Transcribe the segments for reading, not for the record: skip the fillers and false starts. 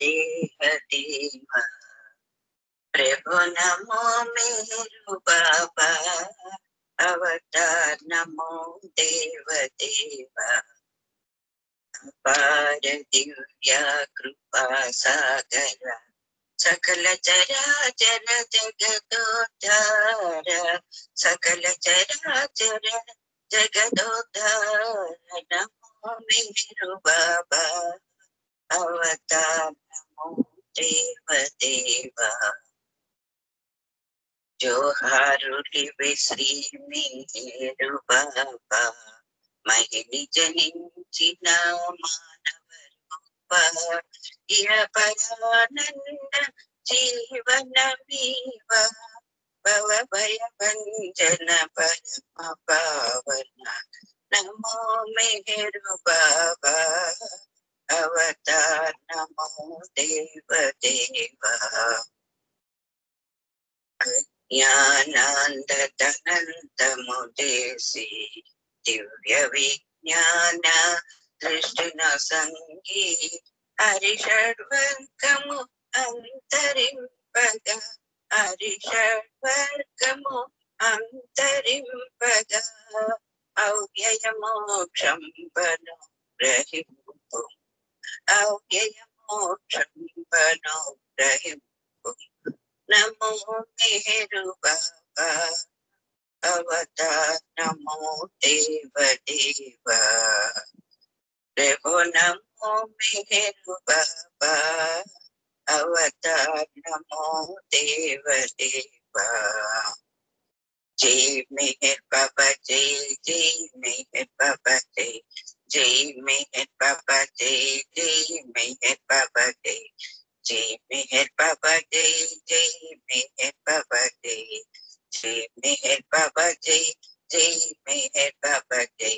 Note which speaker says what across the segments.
Speaker 1: देह देवा प्रभु नमो मेरु बाबा अवतार नमो देव देवा अपार दिव्या कृपा सागर सकल चराचर जगदोद्धार सकल चराचर जगदोद्धार नमो मेरु बाबा अवतार नमो देव देवा जोहारुलिवे श्री मेरु बाबा महिनि जनिंचिन मानव रूप इह परानंद जीवन वीव भव भय भंजन परम पावन नमो मेरु बाबा अवतार नमो देव देवा ज्ञानानंदतनंतमुदेसी दिव्य विज्ञान दृष्टिन संगी हरिषड्वर्गमु अंतरिंपग हरिषड्वर्गमु अंतरिंपग अव्ययमोक्षं पनुग्रहितुं अव्ययमोक्षं पनुग्रहितुं नमो मेरु बाबा अवतार नमो देव देवा प्रभु नमो मेरु बाबा अवतार नमो देव देवा जय मेहर बाबा जय मेहर बाबा जय मेहर बाबा जय मेहर बाबा जय मेहर बाबा जय मेहर बाबा जय मेहर बाबा जय मेहर बाबा जय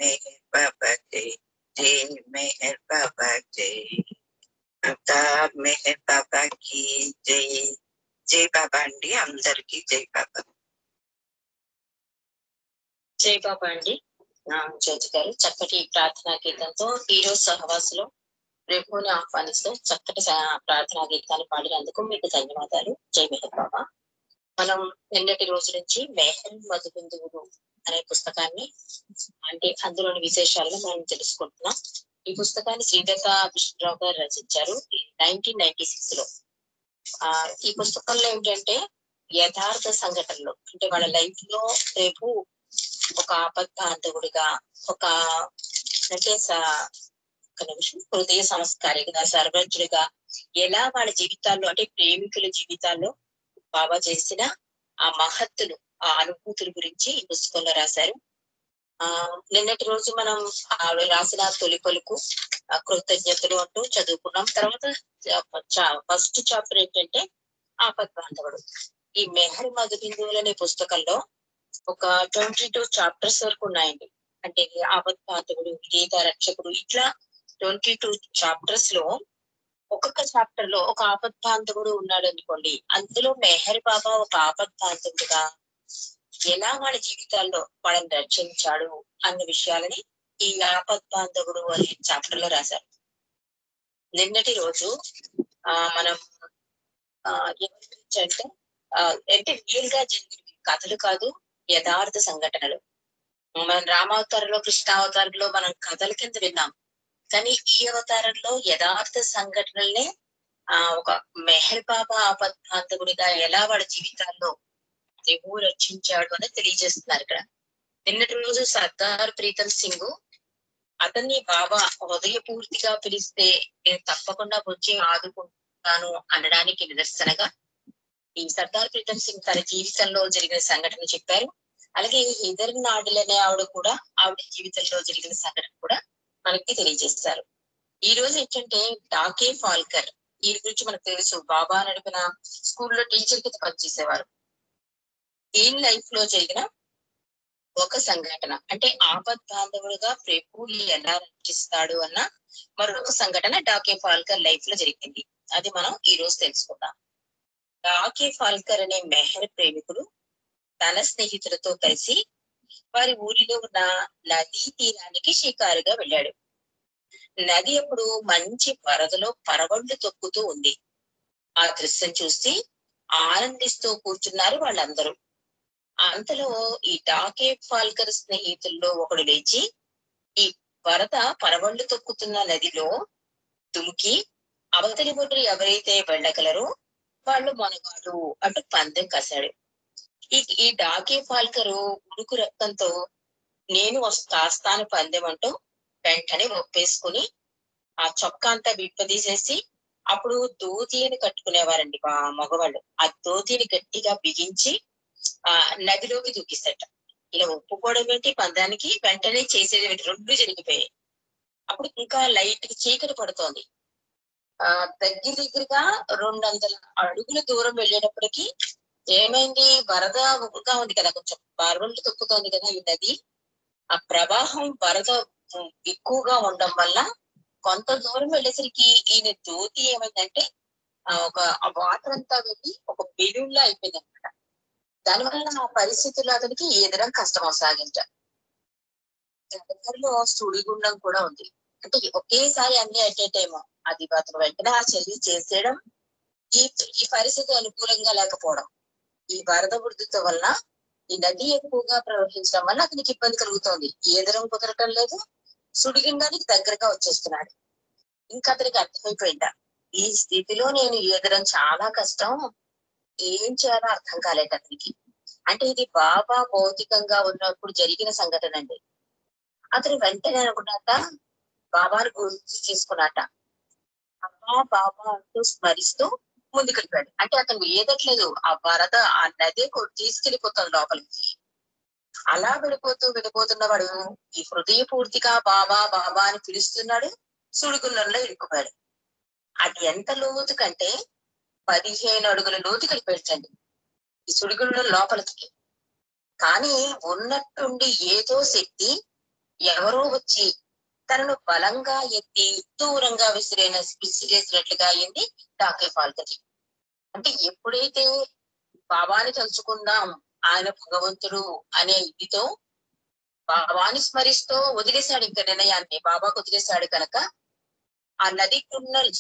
Speaker 1: मेहर बाबा जय मेहर बाबा जय प्रताप मेहर बाबा की जय जय बाबा अंडी अंदरिकी जय बाबा
Speaker 2: జై బాబా అండి. జ్యోతి గారు చక్కటి ప్రార్థనా గీతంతో ఈ రోజు సహవాసులో ప్రభువుని ఆహ్వానిస్తూ చక్కటి ప్రార్థనా గీతాన్ని పాడినందుకు మీకు ధన్యవాదాలు. జై మెహర్ బాబా. మనం నిన్నటి రోజు నుంచి మెహర్ మధుబిందువులు అనే పుస్తకాన్ని అంటే అందులోని విశేషాలను మనం తెలుసుకుంటున్నాం. ఈ పుస్తకాన్ని శ్రీదత్త కృష్ణరావు గారు రచించారు 1996 లో. ఈ పుస్తకంలో ఏంటంటే యథార్థ సంఘటనలు అంటే వాళ్ళ లైఫ్ లో రేపు ఒక ఆపద్బాంధవుడిగా ఒక అంటే ఒక నిమిషం హృదయ సంస్కారిగా సర్వజ్ఞుడిగా ఎలా వాళ్ళ జీవితాల్లో అంటే ప్రేమికుల జీవితాల్లో బాబా చేసిన ఆ మహత్తులు ఆ అనుభూతుల గురించి ఈ పుస్తకంలో రాశారు. నిన్నటి రోజు మనం రాసిన తొలి పలుకు కృతజ్ఞతలు అంటూ చదువుకున్నాం. తర్వాత ఫస్ట్ చాప్టర్ ఏంటంటే ఆపద్బాంధవుడు. ఈ మెహర్ మధుబిందువులు అనే పుస్తకంలో ఒక 22 చాప్టర్స్ వరకు ఉన్నాయండి. అంటే ఆపద్బాంధవుడు గీత రక్షకుడు ఇట్లా 22 చాప్టర్స్ లో ఒక్కొక్క చాప్టర్ లో ఒక ఆపద్బాంధవుడు ఉన్నాడు అనుకోండి. అందులో మెహర్ బాబా ఒక ఆపద్బాంధవుడుగా ఎలా వాళ్ళ జీవితాల్లో వాళ్ళని రక్షించాడు అన్న విషయాలని ఈ ఆపద్బాంధవుడు అనే చాప్టర్ లో రాశారు. నిన్నటి రోజు మనం ఎవరి గురించి అంటే రియల్ గా జరిగిన కథలు కాదు, యథార్థ సంఘటనలు. మనం రామావతారంలో కృష్ణావతారంలో మనం కథల కింద విన్నాం. కానీ ఈ అవతారంలో యథార్థ సంఘటనల్నే ఒక మెహర్ బాబా ఆపద్బాంధవుడిగా ఎలా వాళ్ళ జీవితాల్లో దేవుడు రక్షించాడు అని తెలియజేస్తున్నారు ఇక్కడ. నిన్నటి రోజు సర్దార్ ప్రీతం సింగ్ అతన్ని బాబా హృదయపూర్తిగా పిలిస్తే నేను తప్పకుండా వచ్చి ఆదుకుంటాను అనడానికి నిదర్శనగా ఈ సర్దార్ ప్రీతం సింగ్ తన జీవితంలో జరిగిన సంఘటన చెప్పారు. అలాగే హెదర్ నాడిల్ అనే ఆవిడ కూడా ఆవిడ జీవితంలో జరిగిన సంఘటన కూడా మనకి తెలియజేస్తారు. ఈ రోజు ఏంటంటే డాకే ఫాల్కర్ ఈ గురించి మనకు తెలుసు. బాబా నడిపిన స్కూల్లో టీచర్ కింద పనిచేసేవారు. ఈ లైఫ్ లో జరిగిన ఒక సంఘటన అంటే ఆపద్బాంధవుడుగా ప్రభు ఎలా రక్షిస్తాడు అన్న మరొక సంఘటన డాకే ఫాల్కర్ లైఫ్ లో జరిగింది. అది మనం ఈ రోజు తెలుసుకుందాం. డాకే ఫాల్కర్ అనే మెహర్ ప్రేమికుడు తన స్నేహితులతో కలిసి వారి ఊరిలో ఉన్న నదీ తీరానికి షికారుగా వెళ్ళాడు. నది అప్పుడు మంచి వరదలో పరవళ్ళు తొక్కుతూ ఉంది. ఆ దృశ్యం చూసి ఆనందిస్తూ కూర్చున్నారు వాళ్ళందరూ. అంతలో ఈ డాకే ఫాల్కర్ స్నేహితుల్లో ఒకడు లేచి ఈ వరద పరవళ్ళు తొక్కుతున్న నదిలో దుమికి అవతలి ఒడ్డు ఎవరైతే వెళ్ళగలరో వాళ్ళు మనగాడు అంటూ పందెం కసాడు. ఈ డాకే ఫాల్కరు ఉడుకు రక్తంతో నేను కాస్తాను పందెం అంటూ వెంటనే ఒప్పేసుకుని ఆ చొక్కా అంతా విప్పదీసేసి అప్పుడు ధోతిని కట్టుకునేవారండి మగవాళ్ళు. ఆ ధోతిని గట్టిగా బిగించి ఆ నదిలోకి దూకిస్తట. ఇలా ఒప్పుకోవడం ఏంటి పందానికి, వెంటనే చేసేది రెండు జరిగిపోయాయి. అప్పుడు ఇంకా లైట్ చీకటి పడుతోంది. దగ్గరగా 200 అడుగుల దూరం వెళ్ళేటప్పటికి ఏమైంది, వరద ఉప్పుగా ఉంది కదా, కొంచెం పరవళ్ళు తొక్కుతోంది కదా ఈ నది. ఆ ప్రవాహం వరద ఎక్కువగా ఉండడం వల్ల కొంత దూరం వెళ్ళేసరికి ఈయన జ్యోతి ఏమైందంటే ఒక వాటర్ అంతా వెళ్ళి ఒక బెలూన్లా అయిపోయింది అనమాట. దానివల్ల ఆ పరిస్థితుల్లో అతనికి ఎదడం కష్టం అవసాగింట. దగ్గరలో సుడిగుండం కూడా ఉంది. అంటే ఒకేసారి అన్ని అట్ ఏ టైమ్ అది అతను వెంటనే ఆ చర్య చేసేయడం, ఈ ఈ పరిస్థితి అనుకూలంగా లేకపోవడం, ఈ వరద వృద్ధితో వల్ల ఈ నది ఎక్కువగా ప్రవహించడం వల్ల అతనికి ఇబ్బంది కలుగుతోంది. ఈదడం కుదరటం లేదు, సుడిగుండానికి దగ్గరగా వచ్చేస్తున్నాడు. ఇంకా అతనికి అర్థమైపోయిందా, ఈ స్థితిలో నేను ఈదడం చాలా కష్టం, ఏం చేయాలో అర్థం కాలేదు అతనికి. అంటే ఇది బాబా భౌతికంగా ఉన్నప్పుడు జరిగిన సంఘటన అండి. అతను వెంటనే అనుకున్నట్ట, బాబాను గుర్తు చేసుకున్నట్ట. అమ్మా బాబా అంటూ స్మరిస్తూ ముందుకెళ్ళిపోయాడు. అంటే అతను ఏదట్లేదు, ఆ వరద ఆ నది తీసుకెళ్లిపోతుంది లోపలికి. అలా వెళ్ళిపోతున్నవాడు ఈ హృదయ పూర్తిగా బాబా బాబా అని పిలుస్తున్నాడు. సుడిగుండంలో ఇరుక్కుపోయాడు. అది ఎంత లోతు కంటే 15 అడుగుల లోతుకి వెళ్ళిపోయించండి ఈ సుడిగుండం లోపలికి. కానీ ఉన్నట్టుండి ఏదో శక్తి ఎవరో వచ్చి తనను బలంగా ఎత్తి దూరంగా విసిరేసినట్లుగా అయింది డాకే ఫాల్కర్. అంటే ఎప్పుడైతే బాబాని తలుచుకుందాం, ఆయన భగవంతుడు అనే ఇదితో బాబాని స్మరిస్తూ వదిలేశాడు ఇంకా నిర్ణయాన్ని, బాబాకు వదిలేశాడు కనుక ఆ నది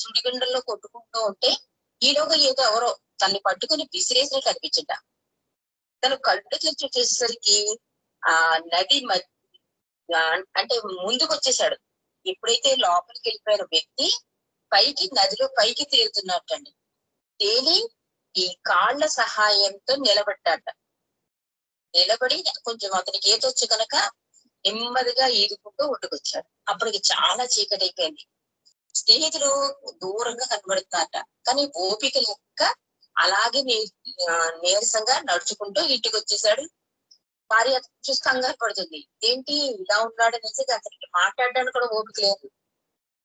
Speaker 2: సుడిగుండంలో కొట్టుకుంటూ ఉంటే ఈలోగా ఏదో ఎవరో తనని పట్టుకుని విసిరేసినట్టు అనిపించింట. తను కళ్ళు తెరిచి వచ్చేసరికి ఆ నది అంటే ముందుకు వచ్చేసాడు. ఎప్పుడైతే లోపలికి వెళ్ళిపోయిన వ్యక్తి నదిలో పైకి తేలుతున్నట్టండి. తేలి ఈ కాళ్ల సహాయంతో నిలబడ్డాట. నిలబడి కొంచెం అతనికి ఏదొచ్చు కనుక నెమ్మదిగా ఈదుకుంటూ ఒడ్డుకొచ్చాడు. అప్పటికి చాలా చీకటి అయిపోయింది. స్నేహితులు దూరంగా కనబడుతున్నారట, కానీ ఓపిక లెక్క అలాగే నీరసంగా నడుచుకుంటూ ఇంటికి వచ్చేసాడు. భార్య చూసి కంగారు పడుతుంది, ఏంటి ఇలా ఉన్నాడు అనేసి. అతనికి మాట్లాడడానికి కూడా ఓపిక లేదు.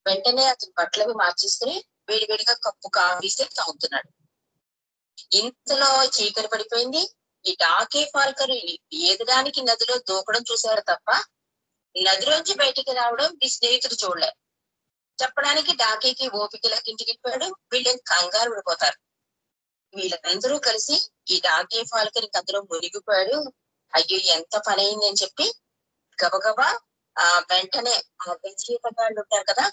Speaker 2: వెంటనే అతను బట్టలవి మార్చేసుకుని వేడివేడిగా కప్పు కాఫీ తాగుతున్నాడు. ఇంతలో చీకటి పడిపోయింది. ఈ డాకే ఫాల్కర్ ఈదడానికి నదిలో దూకడం చూశాడు తప్ప నదిలోంచి బయటికి రావడం మీ స్నేహితుడు చూడలేదు. చెప్పడానికి డాకేకి ఓపికలకి ఇంటికి వెళ్ళిపోయాడు. వీళ్ళేం కంగారు పడిపోతారు. వీళ్ళందరూ కలిసి ఈ డాకే ఫాల్కర్ అందులో మునిగిపోయాడు. అయ్యో ఎంత పని అయింది అని చెప్పి గబగబా వెంటనే ఆ విజేతగాళ్ళు ఉంటారు కదా,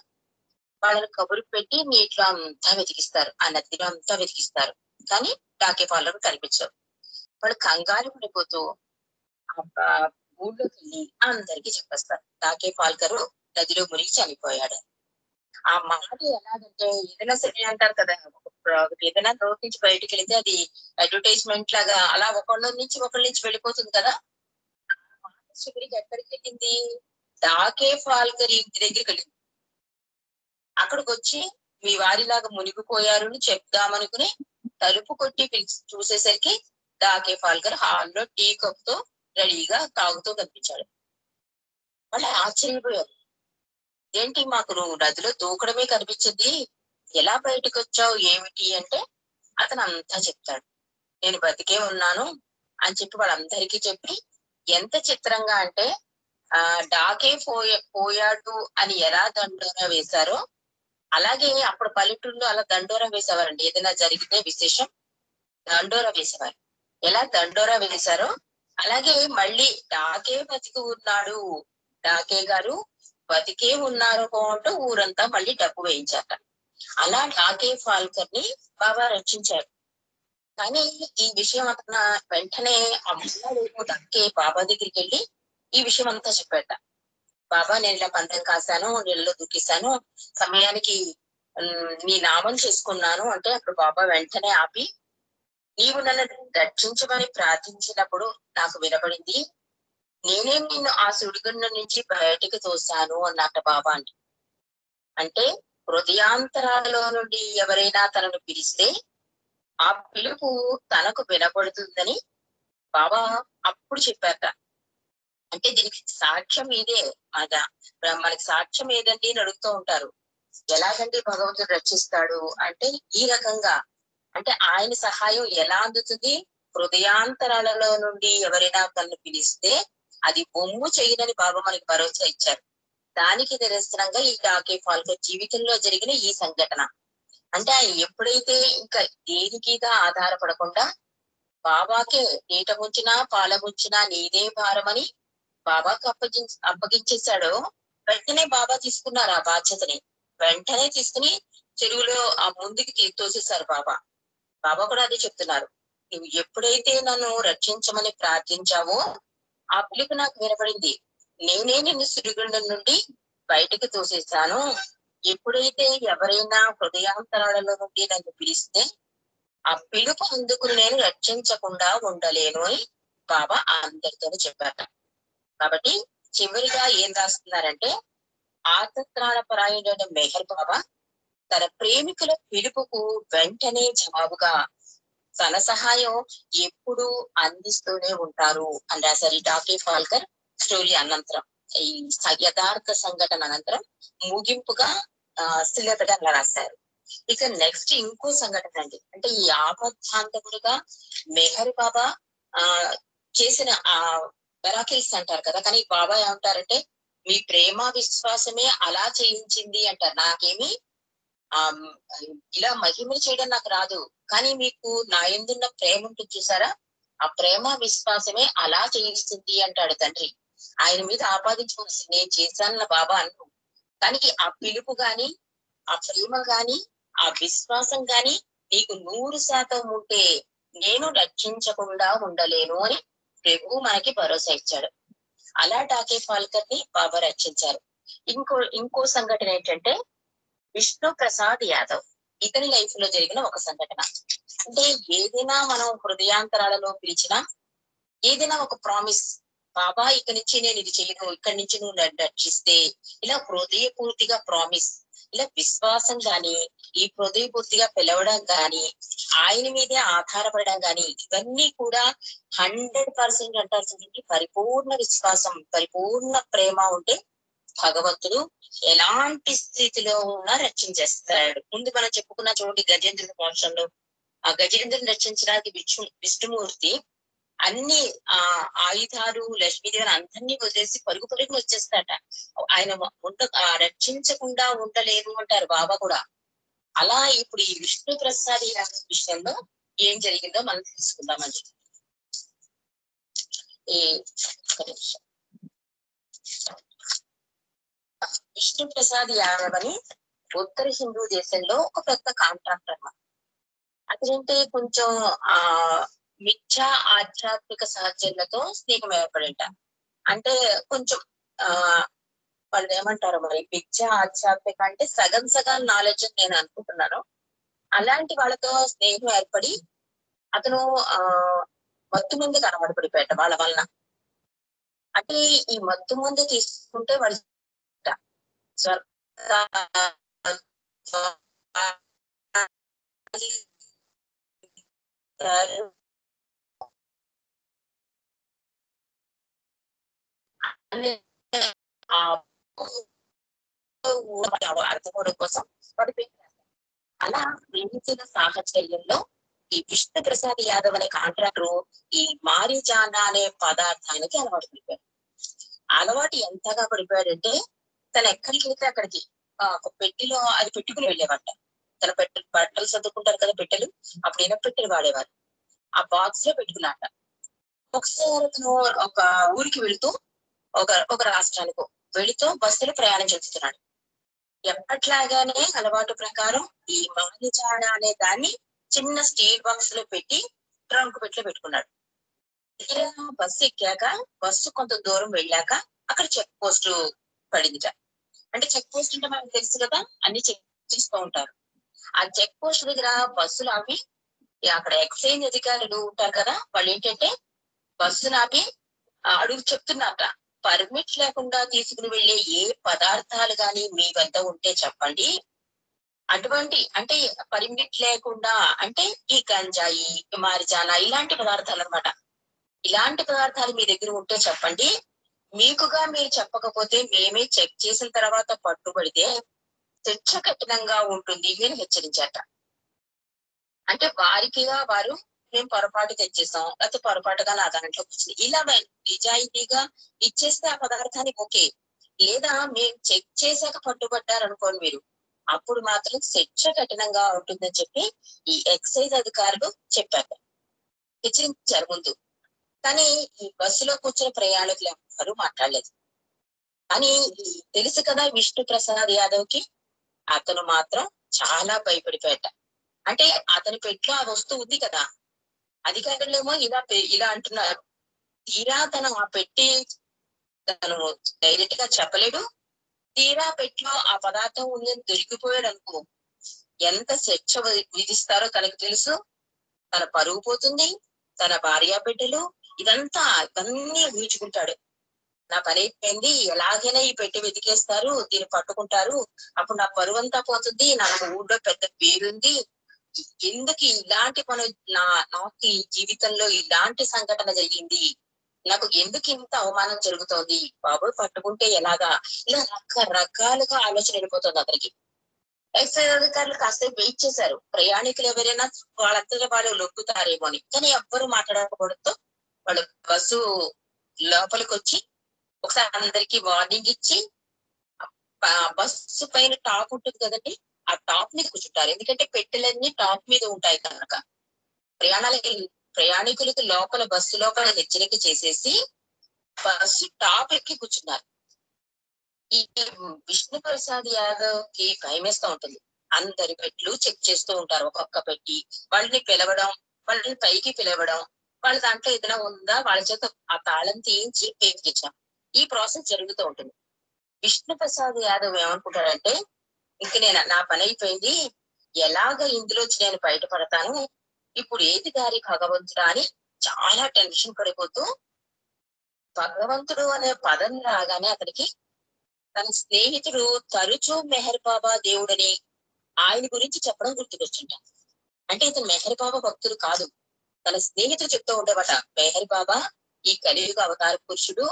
Speaker 2: వాళ్ళని కబురు పెట్టి నీటిలో అంతా వెతికిస్తారు, ఆ నదిలో అంతా వెతికిస్తారు. కానీ డాకే ఫాల్కర్ కనిపించవు. వాళ్ళు కంగారు పడిపోతూ ఊళ్ళోకి వెళ్ళి అందరికీ చెప్పేస్తారు, డాకే ఫాల్కర్ నదిలో మునిగి చనిపోయాడు. ఆ మాట ఎలాగంటే ఏదైనా సరే అంటారు కదా, ఏదైనా నోటి నుంచి బయటకు వెళితే అది అడ్వర్టైజ్మెంట్ లాగా అలా ఒకళ్ళ నుంచి వెళ్ళిపోతుంది కదా. చివరికి ఎక్కడికి వెళ్ళింది, డాకే ఫాల్కర్ ఇంటి దగ్గరికి వెళ్ళింది. అక్కడికి వచ్చి మీ వారిలాగా మునిగిపోయారు అని చెప్దామనుకుని తలుపు కొట్టి చూసేసరికి డాకే ఫాల్కర్ హాల్లో టీ కప్ తో రెడీగా తాగుతూ కనిపించాడు. వాళ్ళు ఆశ్చర్యపోయారు, ఏంటి మాకు నువ్వు నదిలో దూకడమే కనిపించింది, ఎలా బయటకు వచ్చావు ఏమిటి అంటే అతను అంతా చెప్తాడు. నేను బతికే ఉన్నాను అని చెప్పి వాళ్ళందరికీ చెప్పి, ఎంత చిత్రంగా అంటే డాకే పోయాడు అని ఎలా దండోరా వేశారో అలాగే అప్పుడు పల్లెటూరులో అలా దండోరా వేసేవారండి. ఏదైనా జరిగితే విశేషం దండోరా వేసేవారు. ఎలా దండోరా వేశారో అలాగే మళ్ళీ డాకే బతికి ఉన్నాడు, డాకే గారు బతికే ఉన్నారు అంటూ ఊరంతా మళ్ళీ డబ్బు వేయించాట. అలా డాకే ఫాల్కర్ ని బాబా రక్షించారు. కానీ ఈ విషయం అతన వెంటనే ఆ ముసలాడు దక్కే బాబా దగ్గరికి వెళ్ళి ఈ విషయం అంతా చెప్పాట. బాబా నేను ఇలా పందెం కాశాను, నీళ్ళలో దూకేశాను, సమయానికి నీ నామం చేసుకున్నాను అంటే అప్పుడు బాబా వెంటనే ఆపి, నీవు నన్ను రక్షించమని ప్రార్థించినప్పుడు నాకు వినపడింది, నేనే నిన్ను ఆ సుడిగుండం నుంచి బయటకు తోశాను అన్నట్ట బాబా అంట. అంటే హృదయాంతరాలలో నుండి ఎవరైనా తనను పిలిస్తే ఆ పిలుపు తనకు వినపడుతుందని బాబా అప్పుడు చెప్పారట. అంటే దీనికి సాక్ష్యం ఇదే. మనకి సాక్ష్యం ఏదండి అని అడుగుతూ ఉంటారు. ఎలాగండి భగవంతుడు రక్షిస్తాడు అంటే ఈ రకంగా. అంటే ఆయన సహాయం ఎలా అందుతుంది? హృదయాంతరాలలో నుండి ఎవరైనా తనను పిలిస్తే అది బొమ్ము చేయదని బాబా మనకి భరోసా ఇచ్చారు. దానికి నిరసనంగా ఈ డాకే ఫాల్కర్ జీవితంలో జరిగిన ఈ సంఘటన. అంటే ఆయన ఎప్పుడైతే ఇంకా దేనికిగా ఆధారపడకుండా బాబాకే నీట ముంచినా పాల ముంచినా నీదే భారమని బాబాకు అప్పగించేశాడో వెంటనే బాబా తీసుకున్నారు ఆ బాధ్యతని. వెంటనే తీసుకుని చెరువులో ఆ ముందుకి తోసేశారు బాబా. బాబా కూడా అదే చెప్తున్నారు, నువ్వు ఎప్పుడైతే నన్ను రక్షించమని ప్రార్థించావో ఆ పిలుపు నాకు వినపడింది, నేనే నిన్ను సుడిగుండం నుండి బయటకు తోసేశాను. ఎప్పుడైతే ఎవరైనా హృదయాంతరాలలో నుండి నన్ను పిలిస్తే ఆ పిలుపు అందుకు నేను రక్షించకుండా ఉండలేను అని బాబా అందరితో చెప్పారు. కాబట్టి చివరిగా ఏం రాస్తున్నారంటే, ఆతత్రాణపరాయణుడైన మెహర్ బాబా తన ప్రేమికుల పిలుపుకు వెంటనే జవాబుగా తన సహాయం ఎప్పుడు అందిస్తూనే ఉంటారు అని రాశారు ఈ డాకే ఫాల్కర్ స్టోరీ అనంతరం. ఈ యథార్థ సంఘటన అనంతరం ముగింపుగా శ్రీలతగా అలా రాశారు. ఇక నెక్స్ట్ ఇంకో సంఘటన అండి. అంటే ఈ ఆపద్ధాంతకుడుగా మెహర్ బాబా చేసిన ఆ మెరాకిల్స్ అంటారు కదా, కానీ బాబా ఏమంటారంటే మీ ప్రేమ విశ్వాసమే అలా చేయించింది అంటారు. నాకేమి ఇలా మహిమలు చేయడం నాకు రాదు, కానీ మీకు నా యందున్న ప్రేమ ఉంటుంది చూసారా, ఆ ప్రేమ విశ్వాసమే అలా చేయిస్తుంది అంటాడు తండ్రి. ఆయన మీద ఆపాదించుకోవచ్చు నేను చేశాను బాబా అను, కానీ ఆ పిలుపు గాని ఆ ప్రేమ గాని ఆ విశ్వాసం గాని నీకు 100% ఉంటే నేను రక్షించకుండా ఉండలేను అని ప్రభువు మనకి భరోసా ఇచ్చాడు. అలా డాకే ఫాల్కర్ ని బాబా రక్షించారు. ఇంకో సంఘటన ఏంటంటే విష్ణు ప్రసాద్ యాదవ్, ఇతని లైఫ్ లో జరిగిన ఒక సంఘటన. అంటే ఏదైనా మనం హృదయాంతరాలలో పిలిచినా ఏదైనా ఒక ప్రామిస్, బాబా ఇక్కడి నుంచి నేను ఇది చేయను, ఇక్కడి నుంచి నువ్వు రక్షిస్తే, ఇలా హృదయపూర్తిగా ప్రామిస్, ఇలా విశ్వాసం గాని ఈ హృదయపూర్తిగా పిలవడం గాని ఆయన మీదే ఆధారపడడం గాని ఇవన్నీ కూడా 100% అంటాల్సింది పరిపూర్ణ విశ్వాసం పరిపూర్ణ ప్రేమ ఉంటే భగవంతుడు ఎలాంటి స్థితిలో ఉన్నా రక్షించేస్తాడు. ముందు మనం చెప్పుకున్న చూడండి గజేంద్రుడి మోక్షంలో ఆ గజేంద్రుని రక్షించడానికి విష్ణుమూర్తి అన్ని ఆయుధాలు లక్ష్మీదేవిని అందరినీ వదిలేసి పరుగు పరుగులు వచ్చేస్తాట. ఆయన రక్షించకుండా ఉండలేరు అంటారు బాబా కూడా. అలా ఇప్పుడు ఈ విష్ణు ప్రసాద్ విషయంలో ఏం జరిగిందో మనం తెలుసుకుందామండి. విష్ణు ప్రసాద్ యాదవ్ అని ఉత్తర హిందూ దేశంలో ఒక పెద్ద కాంట్రాక్టర్ అన్నమాట. అతనంటే కొంచెం మిథ్యా ఆధ్యాత్మిక సహచరులతో స్నేహం ఏర్పడింట. అంటే కొంచెం వాళ్ళు ఏమంటారు మరి మిథ్యా ఆధ్యాత్మిక అంటే సగం సగం నాలెడ్జ్ అని నేను అనుకుంటున్నాను. అలాంటి వాళ్ళతో స్నేహం ఏర్పడి అతను మత్తు మందు కనబడి పడిపోయాట వాళ్ళ వలన. అంటే ఈ మత్తు మందు తీసుకుంటే వాడి అర్థమవడం కోసం అలా ప్రేమించిన సాహచర్యంలో ఈ విష్ణు ప్రసాద్ యాదవ్ అనే కాంట్రాక్టర్ ఈ మారిజానా అనే పదార్థానికి అలవాటు పడిపోయాడు. అలవాటు ఎంతగా పడిపోయాడంటే తను ఎక్కడికి వెళ్తే అక్కడికి ఒక పెట్టెలో అది పెట్టుకుని వెళ్ళేవాట. తన బట్టలు సర్దుకుంటారు కదా పెట్టెలు, అప్పుడు ఈయన పెట్టెలు వాడేవారు. ఆ బాక్స్ లో పెట్టుకున్నాట. ఒకసారి అతను ఒక ఊరికి వెళుతూ ఒక రాష్ట్రానికో వెళుతూ బస్సులో ప్రయాణం చేస్తున్నాడు. ఎప్పట్లాగానే అలవాటు ప్రకారం ఈ మాలిజాడ అనే దాన్ని చిన్న స్టీల్ బాక్స్ లో పెట్టి ట్రంక్ పెట్లో పెట్టుకున్నాడు. తీరా బస్సు ఎక్కాక బస్సు కొంత దూరం వెళ్ళాక అక్కడ చెక్ పోస్ట్ పడిందిట. అంటే చెక్ పోస్ట్ అంటే మనకు తెలుసు కదా, అన్ని చెక్ చేస్తూ ఉంటారు. ఆ చెక్ పోస్ట్ దగ్గర బస్సులు ఆపి అక్కడ ఎక్సైజ్ అధికారులు ఉంటారు కదా, వాళ్ళు ఏంటంటే బస్సును ఆపి అడుగు చెప్తున్నారట, పర్మిట్ లేకుండా తీసుకుని వెళ్లే ఏ పదార్థాలు గాని మీ వద్ద ఉంటే చెప్పండి. అటువంటి అంటే పర్మిట్ లేకుండా అంటే ఈ గంజాయి, మారిజానా ఇలాంటి పదార్థాలు అనమాట. ఇలాంటి పదార్థాలు మీ దగ్గర ఉంటే చెప్పండి. మీకుగా మీరు చెప్పకపోతే మేమే చెక్ చేసిన తర్వాత పట్టుబడితే శిక్ష కఠినంగా ఉంటుంది అని హెచ్చరించారట. అంటే వారికిగా వారు మేము పొరపాటు తెచ్చేసాం, లేకపోతే పొరపాటుగా నా దాంట్లోకి వచ్చింది ఇలా నిజాయితీగా ఇచ్చేస్తే ఆ పదార్థానికి ఓకే. లేదా మేము చెక్ చేశాక పట్టుబడ్డారనుకోండి మీరు, అప్పుడు మాత్రం శిక్ష కఠినంగా ఉంటుందని చెప్పి ఈ ఎక్సైజ్ అధికారులు చెప్పారు, హెచ్చరించారు ముందు. కానీ ఈ బస్సులో కూర్చున్న ప్రయాణికులు ఎవరు మాట్లాడలేదు. కానీ తెలుసు కదా విష్ణు ప్రసాద్ యాదవ్ కి, అతను మాత్రం చాలా భయపడిపోయాట. అంటే అతని పెట్లో ఆ వస్తువు ఉంది కదా, అధికారులేమో ఇలా అంటున్నారు. తీరా తను ఆ పెట్టి తను డైరెక్ట్ గా చెప్పలేడు. తీరా పెట్లో ఆ పదార్థం ఉందని దొరికిపోయాడు అనుకో, ఎంత శిక్ష విధిస్తారో తనకు తెలుసు. తన పరువు పోతుంది, తన భార్య బిడ్డలు ఇవన్నీ ఊహించుకుంటాడు. నా పని అయిపోయింది, ఎలాగైనా ఈ పెట్టి వెతికేస్తారు, దీన్ని పట్టుకుంటారు, అప్పుడు నా పరువు అంతా పోతుంది, నాకు ఊళ్ళో పెద్ద పేరుంది, ఎందుకు ఇలాంటి పని నాకు ఈ జీవితంలో ఇలాంటి సంఘటన జరిగింది, నాకు ఎందుకు ఇంత అవమానం జరుగుతోంది, బాబు పట్టుకుంటే ఎలాగా, ఇలా రకరకాలుగా ఆలోచన వెళ్ళిపోతుంది అతనికి. ఎక్సైజ్ అధికారులు కాసేపు వెయిట్ చేశారు, ప్రయాణికులు ఎవరైనా వాళ్ళంతగా వాళ్ళు లొక్కుతారేమో అని. కానీ ఎవ్వరూ మాట్లాడకపోవడంతో వాళ్ళు బస్సు లోపలికి వచ్చి ఒకసారి అందరికి వార్నింగ్ ఇచ్చి బస్సు పైన టాప్ ఉంటుంది కదండి, ఆ టాప్ మీద కూర్చుంటారు. ఎందుకంటే పెట్టెలన్నీ టాప్ మీద ఉంటాయి కనుక ప్రయాణికులకు లోపల బస్సు లోపల హెచ్చరిక చేసేసి బస్సు టాప్ ఎక్కి కూర్చున్నారు. ఈ విష్ణు ప్రసాద్ యాదవ్ కి భయమేస్తూ ఉంటుంది. అందరి పెట్లు చెక్ చేస్తూ ఉంటారు, ఒక్కొక్క పెట్టి వాళ్ళని పిలవడం, వాళ్ళని పైకి పిలవడం, వాళ్ళ దాంట్లో ఏదైనా ఉందా వాళ్ళ చేత ఆ తాళం తీయించి పేరుకిచ్చాం. ఈ ప్రాసెస్ జరుగుతూ ఉంటుంది. విష్ణు ప్రసాద్ యాదవ్ ఏమనుకుంటాడంటే, ఇంక నేను నా పని అయిపోయింది, ఎలాగ ఇందులోంచి నేను బయటపడతాను, ఇప్పుడు ఏది దారి భగవంతుడా అని చాలా టెన్షన్ పడిపోతూ, భగవంతుడు అనే పదం రాగానే అతనికి తన స్నేహితుడు తరచూ మెహర్ బాబా దేవుడని ఆయన గురించి చెప్పడం గుర్తుకొచ్చింట. అంటే ఇతను మెహర్ బాబా భక్తుడు కాదు, తన స్నేహితుడు చెప్తూ ఉండేవాట, మెహర్ బాబా ఈ కలియుగ అవతార పురుషుడు,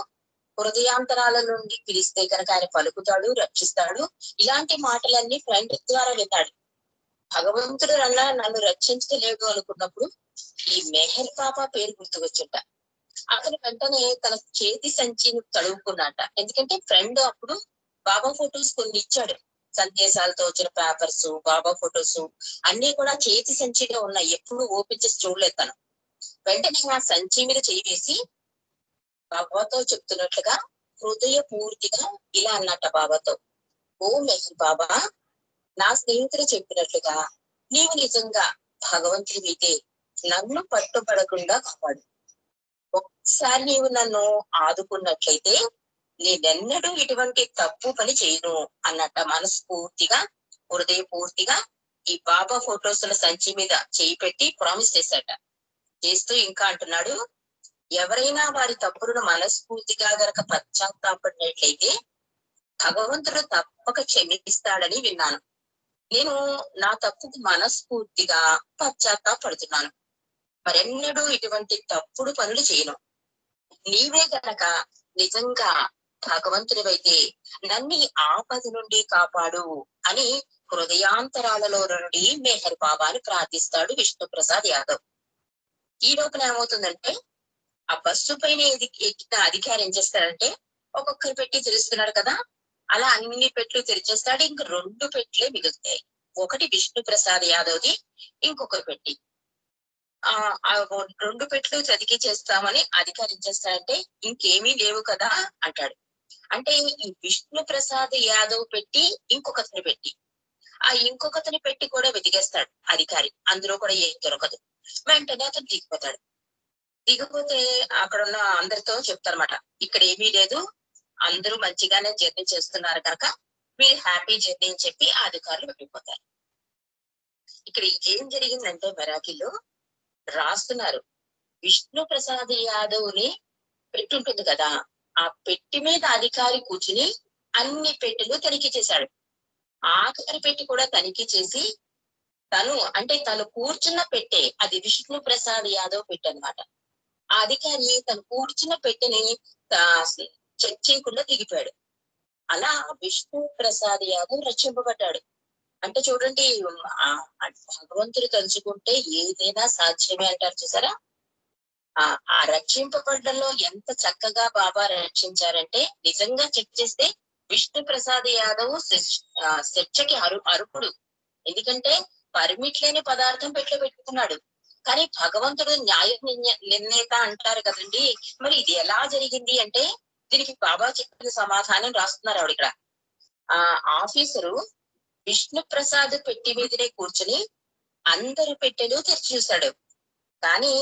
Speaker 2: హృదయాంతరాల నుండి పిలిస్తే కనుక ఆయన పలుకుతాడు, రక్షిస్తాడు, ఇలాంటి మాటలన్నీ ఫ్రెండ్ ద్వారా విన్నాడు. భగవంతుడు నన్ను రక్షించలేడు అనుకున్నప్పుడు ఈ మెహర్ బాబా పేరు గుర్తుకొచ్చుంట. అతను వెంటనే తన చేతి సంచిని తడువుకున్నట. ఎందుకంటే ఫ్రెండ్ అప్పుడు బాబా ఫొటోస్ కొన్ని ఇచ్చాడు, సందేశాలతో వచ్చిన పేపర్స్, బాబా ఫొటోస్ అన్ని కూడా చేతి సంచిలో ఉన్నాయి, ఎప్పుడు ఓపెన్ చేసి చూడలేదు తను. వెంటనే ఆ సంచి మీద చేయి వేసి బాబాతో చెప్తున్నట్లుగా హృదయ పూర్తిగా ఇలా అన్నట్ట బాబాతో, ఓ మెహర్ బాబా, నా స్నేహితులు చెప్పినట్లుగా నీవు నిజంగా భగవంతుడివైతే నన్ను పట్టుబడకుండా కాపాడు. ఒక్కసారి నీవు నన్ను ఆదుకున్నట్లయితే నేనెన్నడూ ఇటువంటి తప్పు పని చేయను అన్నట్ట. మనస్ఫూర్తిగా హృదయపూర్తిగా ఈ బాబా ఫొటోస్ సంచి మీద చేయి పెట్టి ప్రామిస్ చేశాట. చేస్తూ ఇంకా అంటున్నాడు, ఎవరైనా వారి తప్పులను మనస్ఫూర్తిగా గనక పశ్చాత్తాపడినట్లయితే భగవంతుడు తప్పక క్షమిస్తాడని విన్నాను. నేను నా తప్పుకు మనస్ఫూర్తిగా పశ్చాత్తాపడుతున్నాను, మరెన్నడూ ఇటువంటి తప్పుడు పనులు చేయను. నీవే గనక నిజంగా భగవంతుడివైతే నన్ను ఆపద నుండి కాపాడు అని హృదయాంతరాలలో నుండి మెహర్ బాబాని ప్రార్థిస్తాడు విష్ణు ప్రసాద్ యాదవ్. ఈ లోపల ఏమవుతుందంటే, ఆ బస్సు పైన ఎక్కిన అధికారి ఏం చేస్తాడంటే, ఒక్కొక్కరు పెట్టి తెరుస్తున్నాడు కదా, అలా అన్ని పెట్లు తెరిచేస్తాడు. ఇంక 2 పెట్లే మిగులుతాయి. ఒకటి విష్ణు ప్రసాద్ యాదవ్ది, ఇంకొక పెట్టి. ఆ 2 పెట్లు చదికి చేస్తామని అధికారి ఏం చేస్తాడంటే, ఇంకేమీ లేవు కదా అంటాడు. అంటే ఈ విష్ణు ప్రసాద్ యాదవ్ పెట్టి ఇంకొకతని పెట్టి ఆ ఇంకొకతని పెట్టి కూడా వెతికేస్తాడు అధికారి. అందులో కూడా ఏం దొరకదు. వెంటనే అతను దిగిపోతాడు. దిగిపోతే అక్కడ ఉన్న అందరితో చెప్తారన్నమాట, ఇక్కడ ఏమీ లేదు, అందరూ మంచిగానే జర్నీ చేస్తున్నారు కనుక మీరు హ్యాపీ జర్నీ అని చెప్పి ఆ అధికారులు వెళ్ళిపోతారు. ఇక్కడ ఏం జరిగిందంటే మెరాకిల్లో రాస్తున్నారు, విష్ణు ప్రసాద్ యాదవ్ ని పెట్టి ఉంటుంది కదా, ఆ పెట్టి మీద అధికారి కూర్చుని అన్ని పెట్టెలు తనిఖీ చేశాడు. ఆఖరి పెట్టి కూడా తనిఖీ చేసి తను కూర్చున్న పెట్టే అది విష్ణు ప్రసాద్ యాదవ్ పెట్టి అనమాట. ఆ అధికారి తను కూర్చున్న పెట్టెని చెక్ చేయకుండా దిగిపోయాడు. అలా విష్ణు ప్రసాద్ యాదవ్ రక్షింపబడ్డాడు. అంటే చూడండి, భగవంతుడు తలుచుకుంటే ఏదైనా సాధ్యమే అంటారు చూసారా. ఆ రక్షింపబడ్డంలో ఎంత చక్కగా బాబా రక్షించారంటే, నిజంగా చెక్ చేస్తే విష్ణు ప్రసాద్ యాదవ్ శిక్షకి అర్హుడు. ఎందుకంటే పర్మిట్ లేని పదార్థం పెట్టుకున్నాడు. కానీ భగవంతుడు న్యాయ నిర్ణేత అంటారు కదండి. మరి ఇది ఎలా జరిగింది అంటే, దీనికి బాబా చెప్పిన సమాధానం రాస్తున్నారు ఆవిడ ఇక్కడ. ఆఫీసరు విష్ణు ప్రసాద్ పెట్టి మీదనే కూర్చుని అందరి పెట్టెలు తెరిచి చూశాడు. కానీ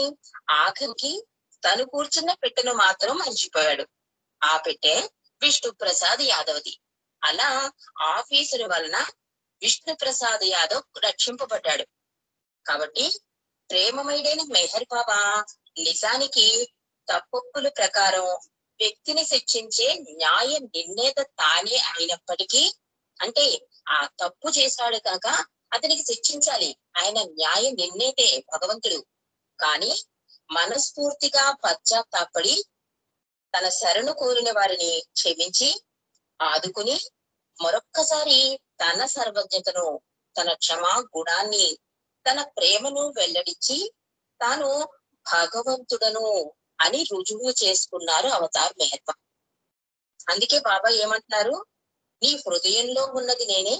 Speaker 2: ఆఖరికి తను కూర్చున్న పెట్టెను మాత్రం మర్చిపోయాడు. ఆ పెట్టె విష్ణు ప్రసాద్ యాదవ్ది. అలా ఆఫీసర్ వలన విష్ణు ప్రసాద్ యాదవ్ రక్షింపబడ్డాడు. కాబట్టి ప్రేమమయుడైన మెహర్ బాబా నిజానికి తప్పొప్పుల ప్రకారం వ్యక్తిని శిక్షించే న్యాయ నిర్ణేత తానే అయినప్పటికీ, అంటే ఆ తప్పు చేశాడు కాక అతనికి శిక్షించాలి, ఆయన న్యాయ నిర్ణేతే భగవంతుడు. కానీ మనస్ఫూర్తిగా పశ్చాత్తాపడి తన శరణు కోరిన వారిని క్షమించి ఆదుకుని మరొక్కసారి తన సర్వజ్ఞతను, తన క్షమా గుణాన్ని, తన ప్రేమను వెల్లడించి తాను భగవంతుడను అని రుజువు చేసుకున్నారు అవతార్ మెహర్ బాబా. అందుకే బాబా ఏమంటున్నారు, నీ హృదయంలో ఉన్నది నేనే,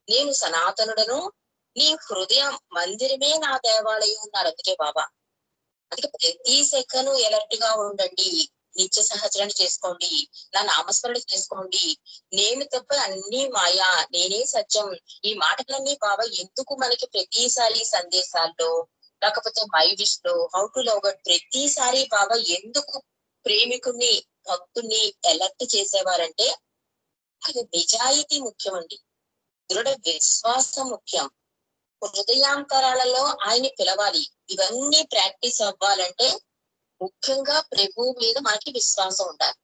Speaker 2: నేను సనాతనుడను, నీ హృదయ మందిరమే నా దేవాలయం అన్నారు. అందుకే బాబా. అందుకే ప్రతి సెకను ఎలర్ట్ గా ఉండండి, నిత్య సహచరణ చేసుకోండి, నా నామస్మరణ చేసుకోండి, నేను తప్ప అన్ని మాయా, నేనే సత్యం. ఈ మాటలన్నీ బాబా ఎందుకు మనకి ప్రతిసారి సందేశాల్లో, లేకపోతే మై విష్ లో, హౌ టు లవ్ గడ్, ప్రతిసారి బాబా ఎందుకు ప్రేమికుణ్ణి భక్తుణ్ణి ఎలర్ట్ చేసేవారంటే, అది నిజాయితీ ముఖ్యం అండి, దృఢ విశ్వాసం ముఖ్యం, హృదయాంతరాలలో ఆయన్ని పిలవాలి. ఇవన్నీ ప్రాక్టీస్ అవ్వాలంటే ముఖ్యంగా ప్రభు మీద మనకి విశ్వాసం ఉండాలి.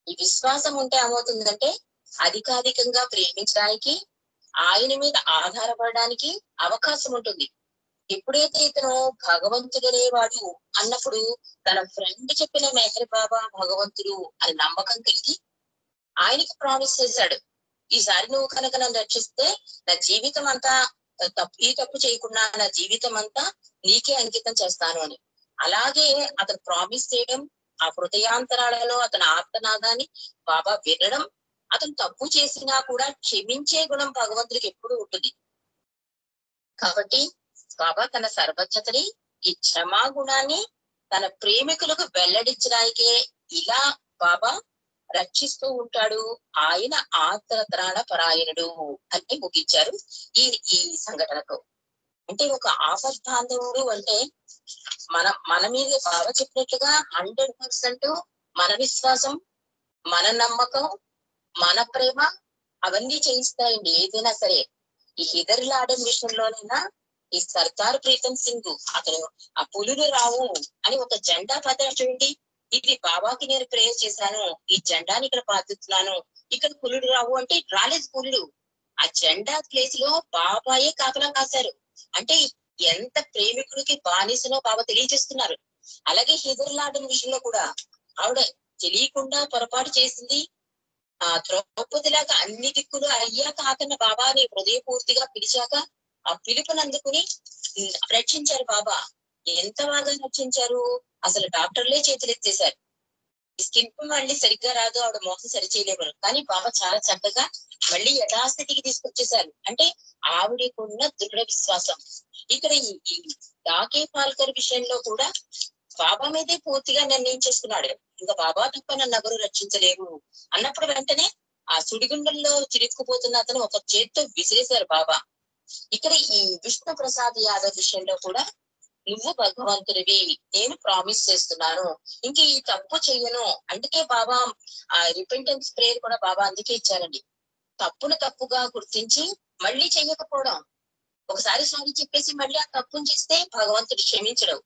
Speaker 2: ఈ విశ్వాసం ఉంటే ఏమవుతుందంటే అధికాధికంగా ప్రేమించడానికి, ఆయన మీద ఆధారపడడానికి అవకాశం ఉంటుంది. ఎప్పుడైతే ఇతను భగవంతుడనేవాడు అన్నప్పుడు తన ఫ్రెండ్ చెప్పిన మెహర్ బాబా భగవంతుడు అని నమ్మకం కలిగి ఆయనకి ప్రామిస్ చేశాడు, ఈసారి నువ్వు కనుక నన్ను రక్షిస్తే నా జీవితం అంతా తప్పు చేయకుండా నా జీవితం అంతా నీకే అంకితం చేస్తాను అని. అలాగే అతను ప్రామిస్ చేయడం, ఆ హృదయాంతరాలలో అతని ఆర్తనాదాన్ని బాబా వినడం, అతను తప్పు చేసినా కూడా క్షమించే గుణం భగవంతుడికి ఎప్పుడూ ఉంటుంది. కాబట్టి బాబా తన సర్వజ్ఞతని, ఈ క్షమా గుణాన్ని తన ప్రేమికులకు వెల్లడించడానికే ఇలా బాబా రక్షిస్తూ ఉంటాడు. ఆయన ఆత్రత్రాణ పరాయణుడు అని ముగించారు ఈ సంఘటనతో. అంటే ఒక ఆపద్బాంధవుడు అంటే మన మీద బాబా చెప్పినట్లుగా 100% మన విశ్వాసం, మన నమ్మకం, మన ప్రేమ అవన్నీ చేయిస్తాయండి ఏదైనా సరే. ఈ హిదర్ లాడన్ విషయంలోనైనా ఈ సర్దార్ ప్రీతం సింగ్ అతను ఆ పులులు రావు అని ఒక జెండా పాతాడు చూడండి. ఇది బాబాకి నేను ప్రేయర్ చేశాను, ఈ జెండాని ఇక్కడ పాతిస్తున్నాను, ఇక్కడ పులులు రావు అంటే రాలేదు పులులు. ఆ జెండా ప్లేస్ లో బాబాయే కాపలా కాశారు. అంటే ఎంత ప్రేమికుడికి బానిసనో బాబా తెలియజేస్తున్నారు. అలాగే హిదర్ లాడన్ విషయంలో కూడా ఆవిడ తెలియకుండా పొరపాటు చేసింది. ఆ ద్రౌపదిలాగా అన్ని దిక్కులు అయ్యాక ఆకన్న బాబాని హృదయపూర్తిగా పిలిచాక ఆ పిలుపుని అందుకుని రక్షించారు బాబా. ఎంత బాగా రక్షించారు, అసలు డాక్టర్లే చేతులెత్తేశారు. స్కిన్ మళ్ళీ సరిగ్గా రాదు, ఆవిడ మోసం సరిచేయలేరు, కానీ బాబా చాలా చక్కగా మళ్ళీ యథాస్థితికి తీసుకొచ్చేశారు. అంటే ఆవిడకున్న దృఢ విశ్వాసం. ఇక్కడ ఈ డాకే పాల్కర్ విషయంలో కూడా బాబా మీదే పూర్తిగా నిర్ణయించేసుకున్నాడు. ఇంకా బాబా తప్ప నన్ను ఎవరు రక్షించలేరు అన్నప్పుడు వెంటనే ఆ సుడిగుండంలో చిరుక్కుపోతున్న అతను ఒక చేత్తో విసిరేశారు బాబా. ఇక్కడ ఈ విష్ణు ప్రసాద్ యాదవ్ విషయంలో కూడా నువ్వు భగవంతుడివి, నేను ప్రామిస్ చేస్తున్నాను, ఇంక ఈ తప్పు చెయ్యను. అందుకే బాబా ఆ రిపెంటెన్స్ ప్రేయర్ కూడా బాబా అందుకే ఇచ్చారండి. తప్పును తప్పుగా గుర్తించి మళ్ళీ చెయ్యకపోవడం. ఒకసారి సారీ చెప్పేసి మళ్ళీ ఆ తప్పును చేస్తే భగవంతుడు క్షమించడు.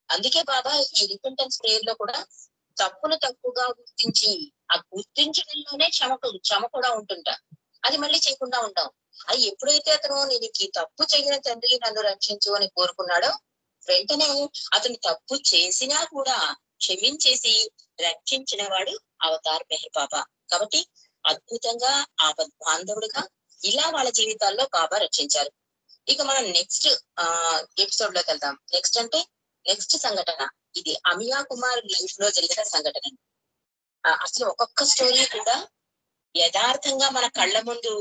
Speaker 2: అందుకే బాబా ఈ రిపెంటెన్స్ ప్రేయర్ లో కూడా తప్పును తప్పుగా గుర్తించి ఆ గుర్తించడంలోనే క్షమ కూడా ఉంటుంట. అది మళ్ళీ చేయకుండా ఉంటాం. అది ఎప్పుడైతే అతను నేను ఈ తప్పు చేయని తండ్రి నన్ను రక్షించు అని కోరుకున్నాడో వెంటనే అతను తప్పు చేసినా కూడా క్షమించేసి రక్షించిన వాడు అవతార్ మెహర్ బాబా. కాబట్టి అద్భుతంగా ఆపద్ బాంధవుడుగా ఇలా వాళ్ళ జీవితాల్లో బాబా రక్షించారు. ఇక మనం నెక్స్ట్ ఎపిసోడ్ లోకి వెళ్దాం. నెక్స్ట్ సంఘటన ఇది అమియా కుమార్ లైఫ్ లో జరిగిన సంఘటన. అసలు ఒక్కొక్క స్టోరీ కూడా యథార్థంగా మన కళ్ళ ముందు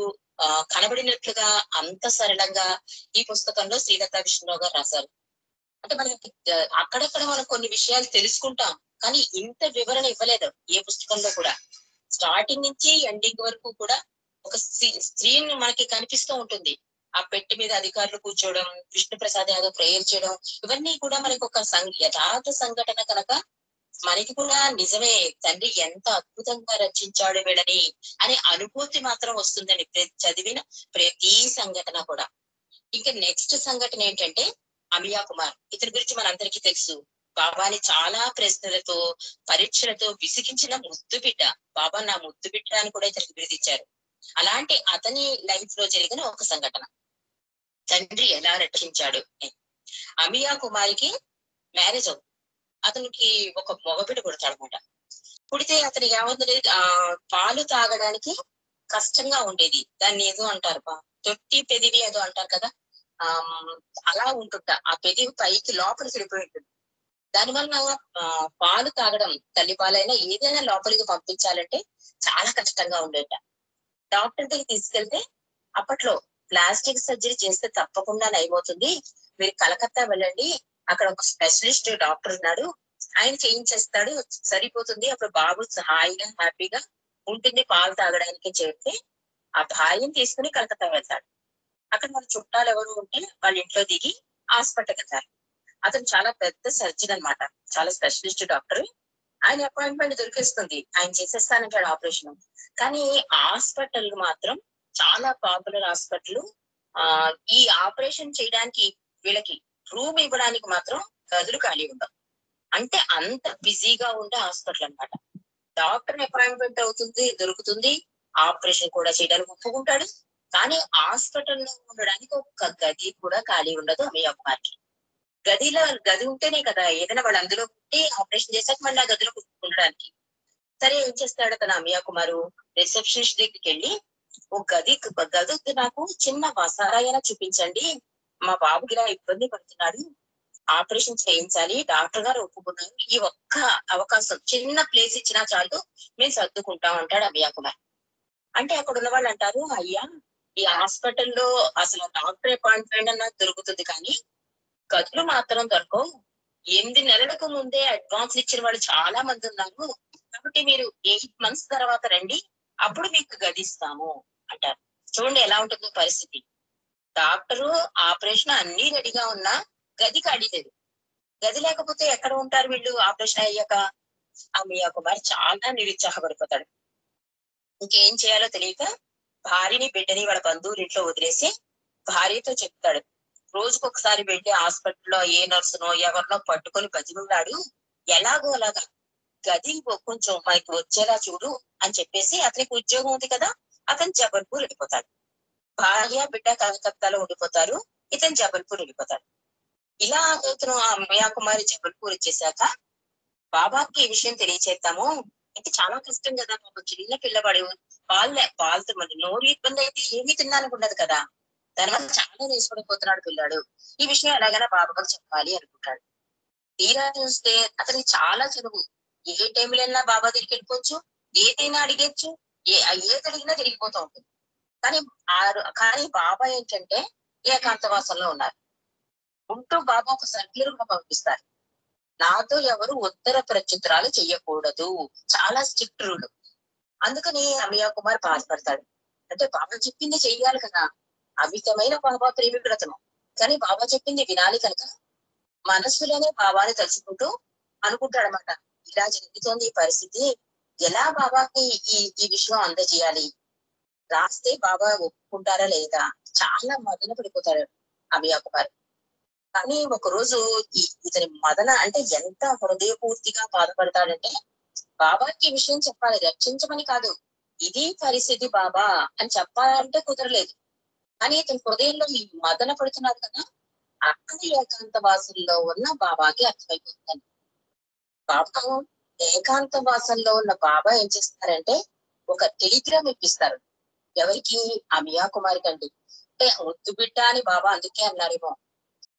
Speaker 2: కనబడినట్లుగా అంత సరళంగా ఈ పుస్తకంలో శ్రీదత్త విష్ణురావు గారు రాశారు. అంటే మనకి అక్కడక్కడ మనం కొన్ని విషయాలు తెలుసుకుంటాం, కానీ ఇంత వివరణ ఇవ్వలేదు ఏ పుస్తకంలో కూడా. స్టార్టింగ్ నుంచి ఎండింగ్ వరకు కూడా ఒక స్క్రీన్ మనకి కనిపిస్తూ ఉంటుంది. ఆ పెట్టి మీద అధికారులు కూర్చోవడం, విష్ణు ప్రసాద్ యాదవ్ ప్రేయర్ చేయడం, ఇవన్నీ కూడా మనకి ఒక యథార్థ సంఘటన కనుక మనకి కూడా నిజమే తండ్రి ఎంత అద్భుతంగా రచించాడు వీళ్ళని అనే అనుభూతి మాత్రం వస్తుందండి చదివిన ప్రతి సంఘటన కూడా. ఇంకా నెక్స్ట్ సంఘటన ఏంటంటే అమియా కుమార్. ఇతని గురించి మనందరికీ తెలుసు. బాబాని చాలా ప్రశ్నలతో పరీక్షలతో విసిగించిన ముద్దు బిడ్డ. బాబా నా ముద్దు బిడ్డ అని కూడా ఇతనికి బిరుదిచ్చారు. అలాంటి అతని లైఫ్ లో జరిగిన ఒక సంఘటన తండ్రి ఎలా రక్షించాడు. అమియా కుమారికి మ్యారేజ్ అవుతుంది. అతనికి ఒక మగబిడ్డ పుడతాడనమాట. పుడితే అతనికి ఏమవుతుంది, పాలు తాగడానికి కష్టంగా ఉండేది. దాన్ని ఏదో అంటారు తొట్టి పెదివి ఏదో అంటారు కదా, అలా ఉంటుంట. ఆ పెదివి పైకి లోపలికి వెళ్ళిపోయి ఉంటుంది. దానివల్ల పాలు తాగడం, తల్లి పాలైనా ఏదైనా లోపలికి పంపించాలంటే చాలా కష్టంగా ఉండేట. డాక్టర్ దగ్గరికి తీసుకెళ్తే అప్పట్లో ప్లాస్టిక్ సర్జరీ చేస్తే తప్పకుండా నయమవుతుంది, మీరు కలకత్తా వెళ్ళండి, అక్కడ ఒక స్పెషలిస్ట్ డాక్టర్ ఉన్నాడు, ఆయన చేయించేస్తాడు, సరిపోతుంది, అప్పుడు బాబు హాయిగా హ్యాపీగా ఉంటుంది పాలు తాగడానికి చెప్తే ఆ భార్యను తీసుకుని కలకత్తా వెళ్తాడు. అక్కడ మన చుట్టాలు ఎవరు ఉంటే వాళ్ళ ఇంట్లో దిగి హాస్పిటల్కి వెళ్తారు. అతను చాలా పెద్ద సర్జన్ అనమాట, చాలా స్పెషలిస్ట్ డాక్టర్. ఆయన అపాయింట్మెంట్ దొరికేస్తుంది, ఆయన చేసేస్తానంటాడు ఆపరేషన్. కానీ హాస్పిటల్ మాత్రం చాలా పాపులర్ హాస్పిటల్. ఈ ఆపరేషన్ చేయడానికి వీళ్ళకి రూమ్ ఇవ్వడానికి మాత్రం గదులు ఖాళీ ఉండవు. అంటే అంత బిజీగా ఉండే హాస్పిటల్ అనమాట. డాక్టర్ అపాయింట్మెంట్ అవుతుంది, దొరుకుతుంది, ఆపరేషన్ కూడా చేయడానికి ఒప్పుకుంటాడు. కానీ హాస్పిటల్లో ఉండడానికి ఒక్క గది కూడా ఖాళీ ఉండదు అమియా కుమార్కి. గది ఉంటేనే కదా ఏదైనా వాళ్ళు అందులో ఉండి ఆపరేషన్ చేశాక మళ్ళీ ఆ గదిలో ఉండడానికి. సరే ఏం చేస్తాడు తన అమియా కుమారు, రిసెప్షనిస్ట్ దగ్గరికి వెళ్ళి ఓ గది నాకు చిన్న వసారాయన చూపించండి, మా బాబుకి ఇలా ఇబ్బంది పడుతున్నాడు, ఆపరేషన్ చేయించాలి, డాక్టర్ గారు ఒప్పుకున్నారు, ఈ ఒక్క అవకాశం చిన్న ప్లేస్ ఇచ్చినా చాలు మేము సర్దుకుంటాం అంటాడు అమియా కుమార్. అంటే అక్కడ ఉన్న వాళ్ళు అంటారు, అయ్యా ఈ హాస్పిటల్లో అసలు డాక్టర్ అపాయింట్మెంట్ అన్న దొరుకుతుంది కానీ గదులు మాత్రం దొరకవు. 8 నెలలకు ముందే అడ్వాన్స్ ఇచ్చిన వాళ్ళు చాలా మంది ఉన్నారు, కాబట్టి మీరు 8 months తర్వాత రండి, అప్పుడు మీకు గది ఇస్తాము అంటారు. చూడండి ఎలా ఉంటుందో పరిస్థితి. డాక్టరు ఆపరేషన్ అన్ని రెడీగా ఉన్నా గది ఖాళీ లేదు. గది లేకపోతే ఎక్కడ ఉంటారు వీళ్ళు ఆపరేషన్ అయ్యాక? అమియా కుమార్ చాలా నిరుత్సాహపడిపోతాడు. ఇంకేం చేయాలో తెలియక భార్యని బిడ్డని వాళ్ళ బంధువులు ఇంట్లో వదిలేసి భార్యతో చెప్తాడు, రోజుకొకసారి వెళ్ళి హాస్పిటల్లో ఏ నర్సునో ఎవరినో పట్టుకొని బతిమలాడు, ఎలాగో అలాగా గది కొంచెం మనకి వచ్చేలా చూడు అని చెప్పేసి, అతనికి ఉద్యోగం ఉంది కదా, అతను జబల్పూర్ వెళ్ళిపోతాడు. భార్య బిడ్డ కలకత్తాలో ఉండిపోతారు, ఇతను జబల్పూర్ వెళ్ళిపోతాడు. ఇలా అతను ఆ అమియా కుమారి జబల్పూర్ వచ్చేసాక బాబాకి ఈ విషయం తెలియచేద్దాము, ఇది చాలా కష్టం కదా పాప, చిన్న పిల్లవాడు పాలతో మరి నోరు ఇబ్బంది అయితే ఏమీ తినడానికి ఉండదు కదా, దానివల్ల చాలా నేర్చుకుడిపోతున్నాడు పిల్లాడు, ఈ విషయం ఎలాగైనా బాబాకి చెప్పాలి అనుకుంటాడు. తీరా చూస్తే అతనికి చాలా చదువు, ఏ టైంలో అయినా బాబా దగ్గరికి వెళ్ళిపోవచ్చు, ఏదైనా అడిగచ్చు, ఏది అడిగినా తిరిగిపోతూ ఉంటుంది. కానీ బాబా ఏంటంటే ఏకాంతవాసంలో ఉన్నారు. ఉంటూ బాబా ఒక సర్క్యులర్ పంపిస్తారు, నాతో ఎవరు ఉత్తర ప్రత్యుత్తరాలు చెయ్యకూడదు. చాలా స్ట్రిక్ట్ రూల్. అందుకని అమియా కుమార్ బాధపడతాడు. అంటే బాబా చెప్పింది చెయ్యాలి కదా. అమితమైన బాబా ప్రేమికుడతను. కానీ బాబా చెప్పింది వినాలి కనుక మనస్సులోనే బాబాని తలుచుకుంటూ అనుకుంటాడనమాట. ఇలా జరుగుతోంది ఈ పరిస్థితి, ఎలా బాబాకి ఈ విషయం అందజేయాలి, రాస్తే బాబా ఒప్పుకుంటారా లేదా, చాలా మదన పడిపోతాడు అమియా కుమార్. కానీ ఒక రోజు ఇతని మదన అంటే ఎంత హృదయపూర్తిగా బాధపడతాడంటే, బాబాకి ఈ విషయం చెప్పాలి, రక్షించమని కాదు, ఇది పరిస్థితి బాబా అని చెప్పాలంటే కుదరలేదు. కానీ ఇతని హృదయంలో ఈ మదన పడుతున్నారు కదా, అక్కడ ఏకాంత వాసుల్లో ఉన్న బాబాకి అర్థమైపోతుంది. బాబా ఏకాంత వాసంలో ఉన్న బాబా ఏం చేస్తారంటే ఒక టెలిగ్రామ్ ఇప్పిస్తారు. ఎవరికి? అమియా కుమారి కండి. అంటే ముద్దు బిడ్డ అని బాబా అందుకే అన్నారేమో.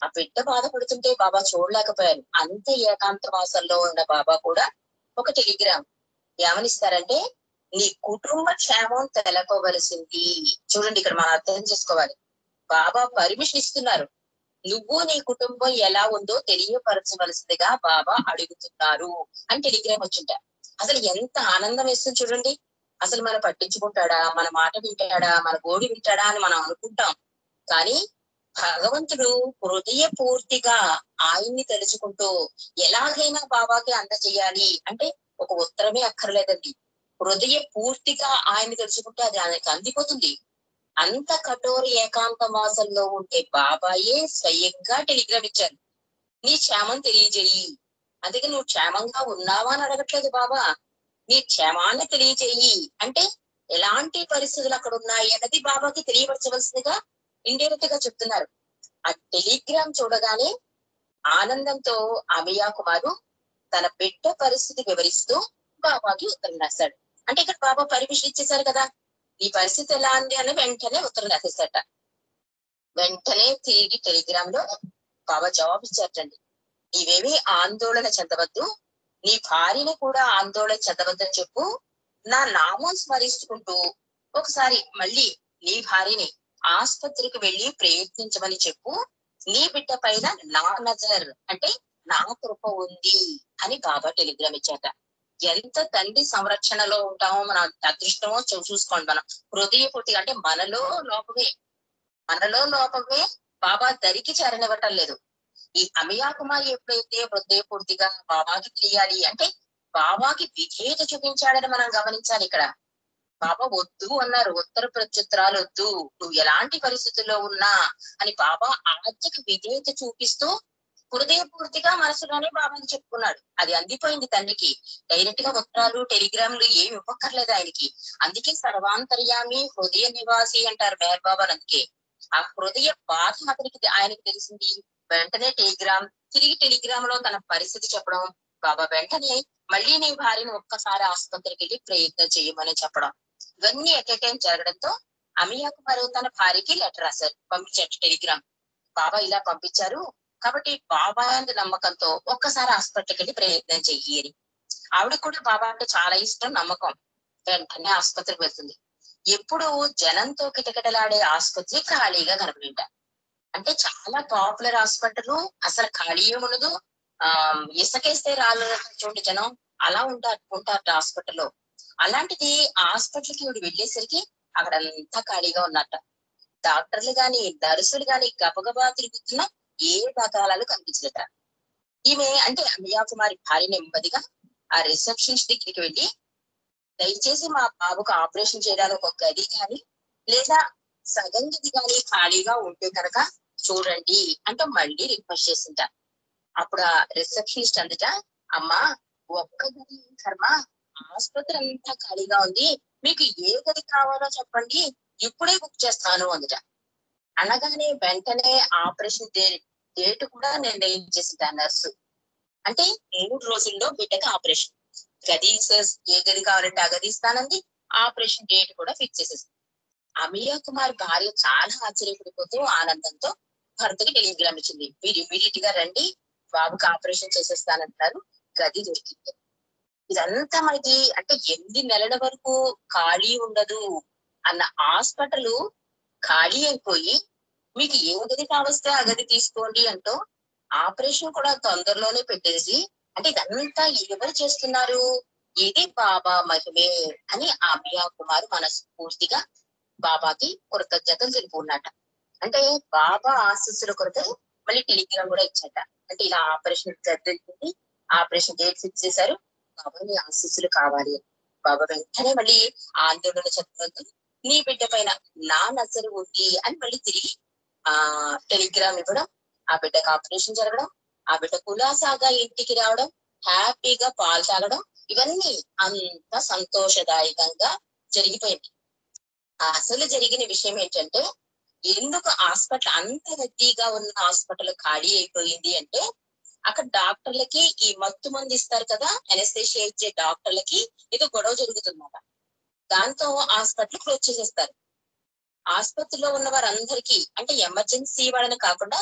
Speaker 2: ఆ బిడ్డ బాధపడుతుంటే బాబా చూడలేకపోయారు. అంత ఏకాంత వాసంలో ఉన్న బాబా కూడా ఒక టెలిగ్రామ్ ఏమనిస్తారంటే, నీ కుటుంబ క్షేమం తెలపవలసింది. చూడండి, ఇక్కడ మనం అర్థం చేసుకోవాలి. బాబా పర్మిషన్ ఇస్తున్నారు, నువ్వు నీ కుటుంబం ఎలా ఉందో తెలియపరచవలసిందిగా బాబా అడుగుతున్నారు అని టెలిగ్రామ్ వచ్చింటా. అసలు ఎంత ఆనందం వేస్తుంది చూడండి. అసలు మనం పట్టించుకుంటాడా, మన మాట వింటాడా, మన గోడు వింటాడా అని మనం అనుకుంటాం. కానీ భగవంతుడు హృదయపూర్తిగా ఆయన్ని తలుచుకుంటూ ఎలాగైనా బాబాకి అందజేయాలి అంటే ఒక ఉత్తరమే అక్కర్లేదండి. హృదయ పూర్తిగా ఆయన్ని తెలుసుకుంటే అది ఆయనకి అందిపోతుంది. అంత కఠోర ఏకాంత వాసంలో ఉంటే బాబాయే స్వయంగా టెలిగ్రామ్ ఇచ్చారు, నీ క్షేమం తెలియజేయి. అందుకే నువ్వు క్షేమంగా ఉన్నావా అని అడగట్లేదు బాబా, నీ క్షేమాన్ని తెలియజేయి అంటే ఎలాంటి పరిస్థితులు అక్కడ ఉన్నాయి అన్నది బాబాకి తెలియపరచవలసిందిగా ఇండైరెక్ట్ గా చెప్తున్నారు. ఆ టెలిగ్రామ్ చూడగానే ఆనందంతో అమియా కుమారు తన బిడ్డ పరిస్థితి వివరిస్తూ బాబాకి ఉత్తరం రాశాడు. అంటే ఇక్కడ బాబా పర్మిషన్ ఇచ్చేశారు కదా, ఈ పరిస్థితి ఎలా ఉంది అని వెంటనే ఉత్తరం రాసేసాట. వెంటనే తిరిగి టెలిగ్రామ్ లో బాబా జవాబు ఇచ్చారటండి, నీవేమీ ఆందోళన చెందవద్దు, నీ భార్యని కూడా ఆందోళన చెందవద్దని చెప్పు, నా నామం స్మరిస్తుకుంటూ ఒకసారి మళ్ళీ నీ భార్యని ఆసుపత్రికి వెళ్ళి ప్రయత్నించమని చెప్పు, నీ బిడ్డ పైన నా నజర్ అంటే నా కృప ఉంది అని బాబా టెలిగ్రామ్ ఇచ్చాట. ఎంత తండ్రి సంరక్షణలో ఉంటామో మన అదృష్టమో చూసుకోండి. మనం హృదయపూర్తిగా అంటే మనలో లోపమే బాబా దరికి చేరనివ్వటం లేదు. ఈ అమియా కుమారి ఎప్పుడైతే హృదయపూర్తిగా బాబాకి తెలియాలి అంటే బాబాకి విధేయత చూపించాడని మనం గమనించాలి. ఇక్కడ బాబా వద్దు అన్నారు, ఉత్తర ప్రత్యుత్తరాలు వద్దు, నువ్వు ఎలాంటి పరిస్థితుల్లో ఉన్నా అని బాబా ఆజ్ఞకి విధేయత చూపిస్తూ హృదయపూర్తిగా మనసులోనే బాబాని చెప్పుకున్నాడు. అది అందిపోయింది తండ్రికి. డైరెక్ట్ గా ఉత్తరాలు టెలిగ్రాములు ఏమి ఇవ్వక్కర్లేదు ఆయనకి. అందుకే సర్వాంతర్యామి హృదయ నివాసి అంటారు మేర్ బాబా. అందుకే ఆ హృదయ బాధ అతనికి ఆయనకి తెలిసింది. వెంటనే తిరిగి టెలిగ్రామ్ లో తన పరిస్థితి చెప్పడం, బాబా వెంటనే మళ్ళీ నీ భార్యను ఒక్కసారి ఆసుపత్రికి వెళ్ళి ప్రయత్నం చేయమని చెప్పడం, ఇవన్నీ ఎట్ ఏ టైం జరగడంతో అమియా కుమార్ తన భార్యకి లెటర్ రాశారు, పంపించారు టెలిగ్రామ్. బాబా ఇలా పంపించారు కాబట్టి బాబా అందు నమ్మకంతో ఒక్కసారి హాస్పిటల్కి వెళ్ళి ప్రయత్నం చెయ్యి అని. ఆవిడ కూడా బాబా అంటే చాలా ఇష్టం, నమ్మకం. వెంటనే ఆసుపత్రికి వెళ్తుంది. ఎప్పుడు జనంతో కిటకిటలాడే ఆసుపత్రి ఖాళీగా కనపడింట. అంటే చాలా పాపులర్ హాస్పిటల్, అసలు ఖాళీయే ఉండదు. ఇసుకేస్తే రాళ్ళు చూడండి జనం అలా ఉంటారు హాస్పిటల్లో. అలాంటిది హాస్పిటల్కి ఇవిడు వెళ్ళేసరికి అక్కడంతా ఖాళీగా ఉన్నట్ట. డాక్టర్లు గాని నర్సులు గాని గబగబా తిరుగుతున్నా ఏ దాఖలాలు కనిపించలేట. ఈమె అంటే అమియా కుమారి భార్య నెమ్మదిగా ఆ రిసెప్షనిస్ట్ దగ్గరికి వెళ్ళి, దయచేసి మా బాబుకు ఆపరేషన్ చేయడానికి ఒక గది కానీ లేదా సగం గది కానీ ఖాళీగా ఉంటే కనుక చూడండి అంటే మళ్ళీ రిక్వెస్ట్ చేసింట. అప్పుడు ఆ రిసెప్షనిస్ట్ అందుట, అమ్మా ఒక్క గది కర్మ, ఆసుపత్రి అంతా ఖాళీగా ఉంది, మీకు ఏ గది కావాలో చెప్పండి ఇప్పుడే బుక్ చేస్తాను అందుట. అనగానే వెంటనే ఆపరేషన్ డేట్ కూడా నిర్ణయించేసింది నర్సు. అంటే 3 రోజుల్లో బిడ్డకి ఆపరేషన్. గది ఏ గది కావాలంటే ఆ గది ఇస్తానంది, ఆపరేషన్ డేట్ కూడా ఫిక్స్ చేసేసింది. అమియా కుమార్ భార్య చాలా ఆశ్చర్యపడిపోతూ ఆనందంతో భర్తకి టెలిగ్రామ్ ఇచ్చింది, మీరు ఇమీడియట్ గా రండి, బాబుకి ఆపరేషన్ చేసేస్తానంటున్నారు, గది దొరికింది. ఇదంతా మనకి అంటే 8 నెలల వరకు ఖాళీ ఉండదు అన్న హాస్పిటల్ ఖాళీ అయిపోయి మీకు ఏ గది కావస్తే ఆ గది తీసుకోండి అంటూ ఆపరేషన్ కూడా తొందరలోనే పెట్టేసి, అంటే ఇదంతా ఎవరు చేస్తున్నారు, ఇది బాబా మహిమే అని అమియా కుమార్ మనస్ఫూర్తిగా బాబాకి కృతజ్ఞతలు తెలుపుకున్నట. అంటే బాబా ఆశీస్సుల కొరకు మళ్ళీ టెలిగ్రామ్ కూడా ఇచ్చట. అంటే ఇలా ఆపరేషన్ జరిగింది, ఆపరేషన్ డేట్ ఫిక్స్ చేశారు, బాబా నీ ఆశీస్సులు కావాలి. బాబా వెంటనే మళ్ళీ ఆందోళన చెప్పవద్దు, నీ బిడ్డ పైన నా నజరు ఉంది అని మళ్ళీ తిరిగి టెలిగ్రామ్ ఇవ్వడం, ఆ బిడ్డకు ఆపరేషన్ జరగడం, ఆ బిడ్డ కులాసాగా ఇంటికి రావడం, హ్యాపీగా పాలు తాగడం, ఇవన్నీ అంత సంతోషదాయకంగా జరిగిపోయింది. అసలు జరిగిన విషయం ఏంటంటే, ఎందుకు హాస్పిటల్ అంత రద్దీగా ఉన్న హాస్పిటల్ ఖాళీ అయిపోయింది అంటే, అక్కడ డాక్టర్లకి ఈ మత్తు మంది ఇస్తారు కదా, ఎనస్థేషియా ఇచ్చే డాక్టర్లకి ఏదో గొడవ జరుగుతుందన్నమాట. దాంతో హాస్పిటల్ క్లోజ్ చేసేస్తారు. ఆసుపత్రిలో ఉన్న వారందరికీ, అంటే ఎమర్జెన్సీ వాళ్ళని కాకుండా